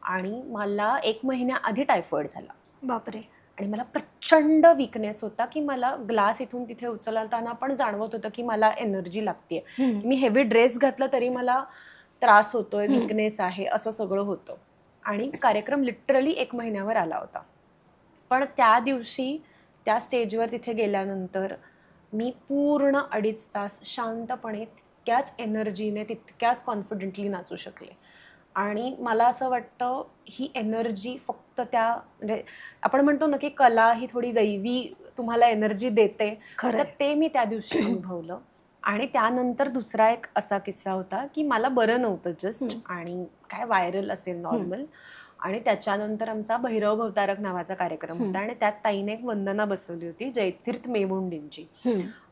आणि मला 1 महिन्याआधी टायफॉइड झाला. बापरे. आणि मला प्रचंड वीकनेस होता की मला ग्लास इथून तिथे उचलताना पण जाणवत होतं की मला एनर्जी लागते. मी हेवी ड्रेस घातला तरी मला त्रास होतोय, वीकनेस आहे, असं सगळं होतं. आणि कार्यक्रम लिटरली 1 महिन्यावर आला होता. पण त्या दिवशी त्या स्टेजवर तिथे गेल्यानंतर मी पूर्ण 2.5 तास शांतपणे तितक्याच एनर्जीने, तितक्याच कॉन्फिडेंटली नाचू शकले. आणि मला असं वाटतं ही एनर्जी फक्त त्या, म्हणजे आपण म्हणतो ना की कला ही थोडी दैवी तुम्हाला एनर्जी देते, तर ते मी त्या दिवशी अनुभवलं. आणि त्यानंतर दुसरा एक असा किस्सा होता की मला बरं नव्हतं जस्ट, आणि काय व्हायरल असेल नॉर्मल, आणि त्याच्यानंतर आमचा भैरव भवतारक नावाचा कार्यक्रम होता. आणि त्यात ताईने एक वंदना बसवली होती, जयतीर्थ मेवुंडींची.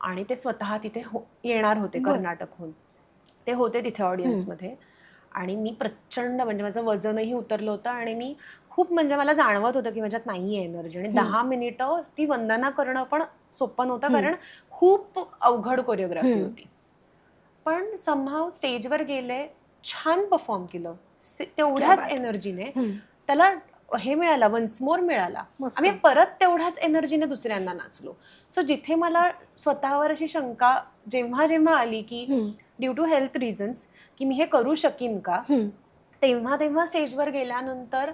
आणि ते स्वतः तिथे येणार होते कर्नाटकहून. ते होते तिथे ऑडियन्समध्ये. आणि मी प्रचंड, म्हणजे माझं वजनही उतरलं होतं आणि मी खूप, म्हणजे मला जाणवत होतं की माझ्यात नाही आहे एनर्जी. आणि 10 मिनिटं ती वंदना करणं पण सोपं नव्हतं, कारण खूप अवघड कोरिओग्राफी होती. पण समहाव स्टेजवर गेले, छान परफॉर्म केलं तेवढ्याच एनर्जीने. त्याला हे मिळाला, वन्स मोर मिळाला. आम्ही परत तेवढ्याच एनर्जीने दुसऱ्यांदा नाचलो. सो जिथे मला स्वतःवर अशी शंका जेव्हा जेव्हा आली की ड्यू टू हेल्थ रिझन्स की मी हे करू शकीन का, तेव्हा स्टेजवर गेल्यानंतर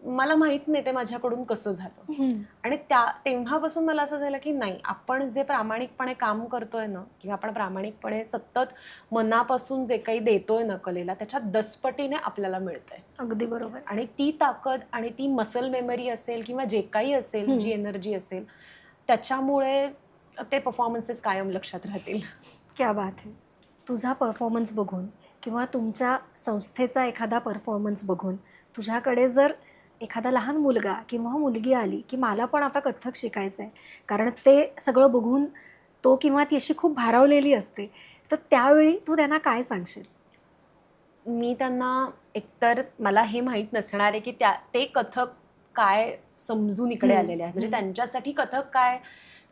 मला माहित नाही ते माझ्याकडून कसं झालं. आणि तेव्हापासून मला असं झालं की नाही, आपण जे प्रामाणिकपणे काम करतोय ना, किंवा आपण प्रामाणिकपणे सतत मनापासून जे काही देतोय ना कलेला, त्याच्या 10 पटीने आपल्याला मिळतंय. अगदी बरोबर. आणि ती ताकद आणि ती मसल मेमरी असेल किंवा जे काही असेल, जी एनर्जी असेल, त्याच्यामुळे ते परफॉर्मन्सेस कायम लक्षात राहतील. क्या बात आहे. तुझा परफॉर्मन्स बघून किंवा तुमच्या संस्थेचा एखादा परफॉर्मन्स बघून तुझ्याकडे जर एखादा लहान मुलगा किंवा मुलगी आली की मला पण आता कथ्थक शिकायचं आहे, कारण ते सगळं बघून तो किंवा ती अशी खूप भारावलेली असते, तर त्यावेळी तू त्यांना काय सांगशील? मी त्यांना एकतर मला हे माहीत नसणार आहे की ते कथक काय समजून इकडे आलेले आहेत, म्हणजे त्यांच्यासाठी कथक काय,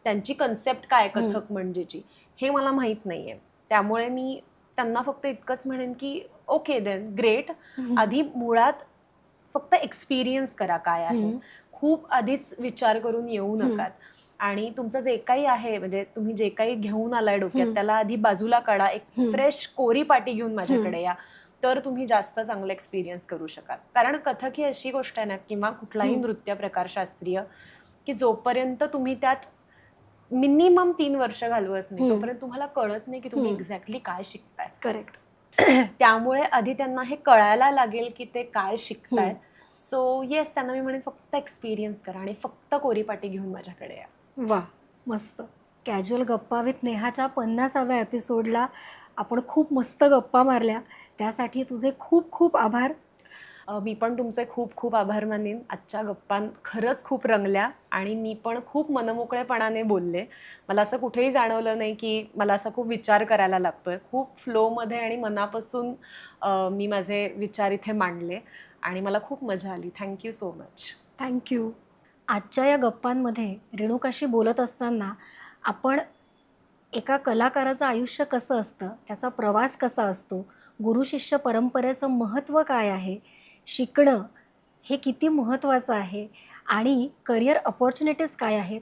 त्यांची कन्सेप्ट काय कथक म्हणजेची, हे मला माहीत नाही आहे. त्यामुळे मी त्यांना फक्त इतकंच म्हणेन की ओके देन ग्रेट, आधी मुळात फक्त एक्सपिरियन्स करा काय आहे, खूप आधीच विचार करून येऊ नकात. आणि तुमचं जे काही आहे, म्हणजे तुम्ही जे काही घेऊन आलाय डोक्यात त्याला आधी बाजूला काढा, एक फ्रेश कोरी पाटी घेऊन माझ्याकडे या, तर तुम्ही जास्त चांगलं एक्सपिरियन्स करू शकाल. कारण कथक ही अशी गोष्ट आहे ना, किंवा कुठलाही नृत्य प्रकार शास्त्रीय, की जोपर्यंत तुम्ही त्यात मिनिमम 3 वर्ष घालवत नाही तोपर्यंत तुम्हाला कळत नाही की तुम्ही एक्झॅक्टली काय शिकताय. करेक्ट. त्यामुळे आधी त्यांना हे कळायला लागेल की ते काय शिकतायत. सो येस, त्यांना मी म्हणेन फक्त एक्सपिरियन्स करा आणि फक्त कोरी पाटी घेऊन माझ्याकडे या. वा, मस्त. कॅज्युअल गप्पा विथ नेहाच्या 50व्या एपिसोडला आपण खूप मस्त गप्पा मारल्या, त्यासाठी तुझे खूप खूप आभार. मी पण तुमचे खूप खूप आभार मानेन. आजच्या गप्पां खरंच खूप रंगल्या आणि मी पण खूप मनमोकळेपणाने बोलले. मला असं कुठेही जाणवलं नाही की मला असा खूप विचार करायला लागतोय. खूप फ्लोमध्ये आणि मनापासून मी माझे विचार इथे मांडले आणि मला खूप मजा आली. Thank you so much. थँक्यू. आजच्या या गप्पांमध्ये रेणुकाशी बोलत असताना आपण एका कलाकाराचं आयुष्य कसं असतं, त्याचा प्रवास कसा असतो, गुरु शिष्य परंपरेचं महत्त्व काय आहे, शिकणं हे किती महत्त्वाचं आहे आणि करिअर अपॉर्च्युनिटीज काय आहेत,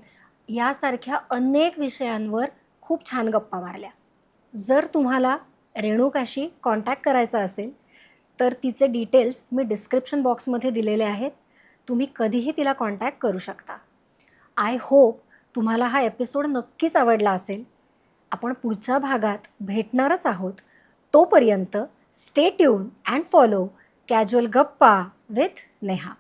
यासारख्या अनेक विषयांवर खूप छान गप्पा मारल्या. जर तुम्हाला रेणुकाशी कॉन्टॅक्ट करायचा असेल तर तिचे डिटेल्स मी डिस्क्रिप्शन बॉक्समध्ये दिलेले आहेत. तुम्ही कधीही तिला कॉन्टॅक्ट करू शकता. आय होप तुम्हाला हा एपिसोड नक्कीच आवडला असेल. आपण पुढच्या भागात भेटणारच आहोत. तोपर्यंत stay tune and follow casual गप्पा विथ नेहा.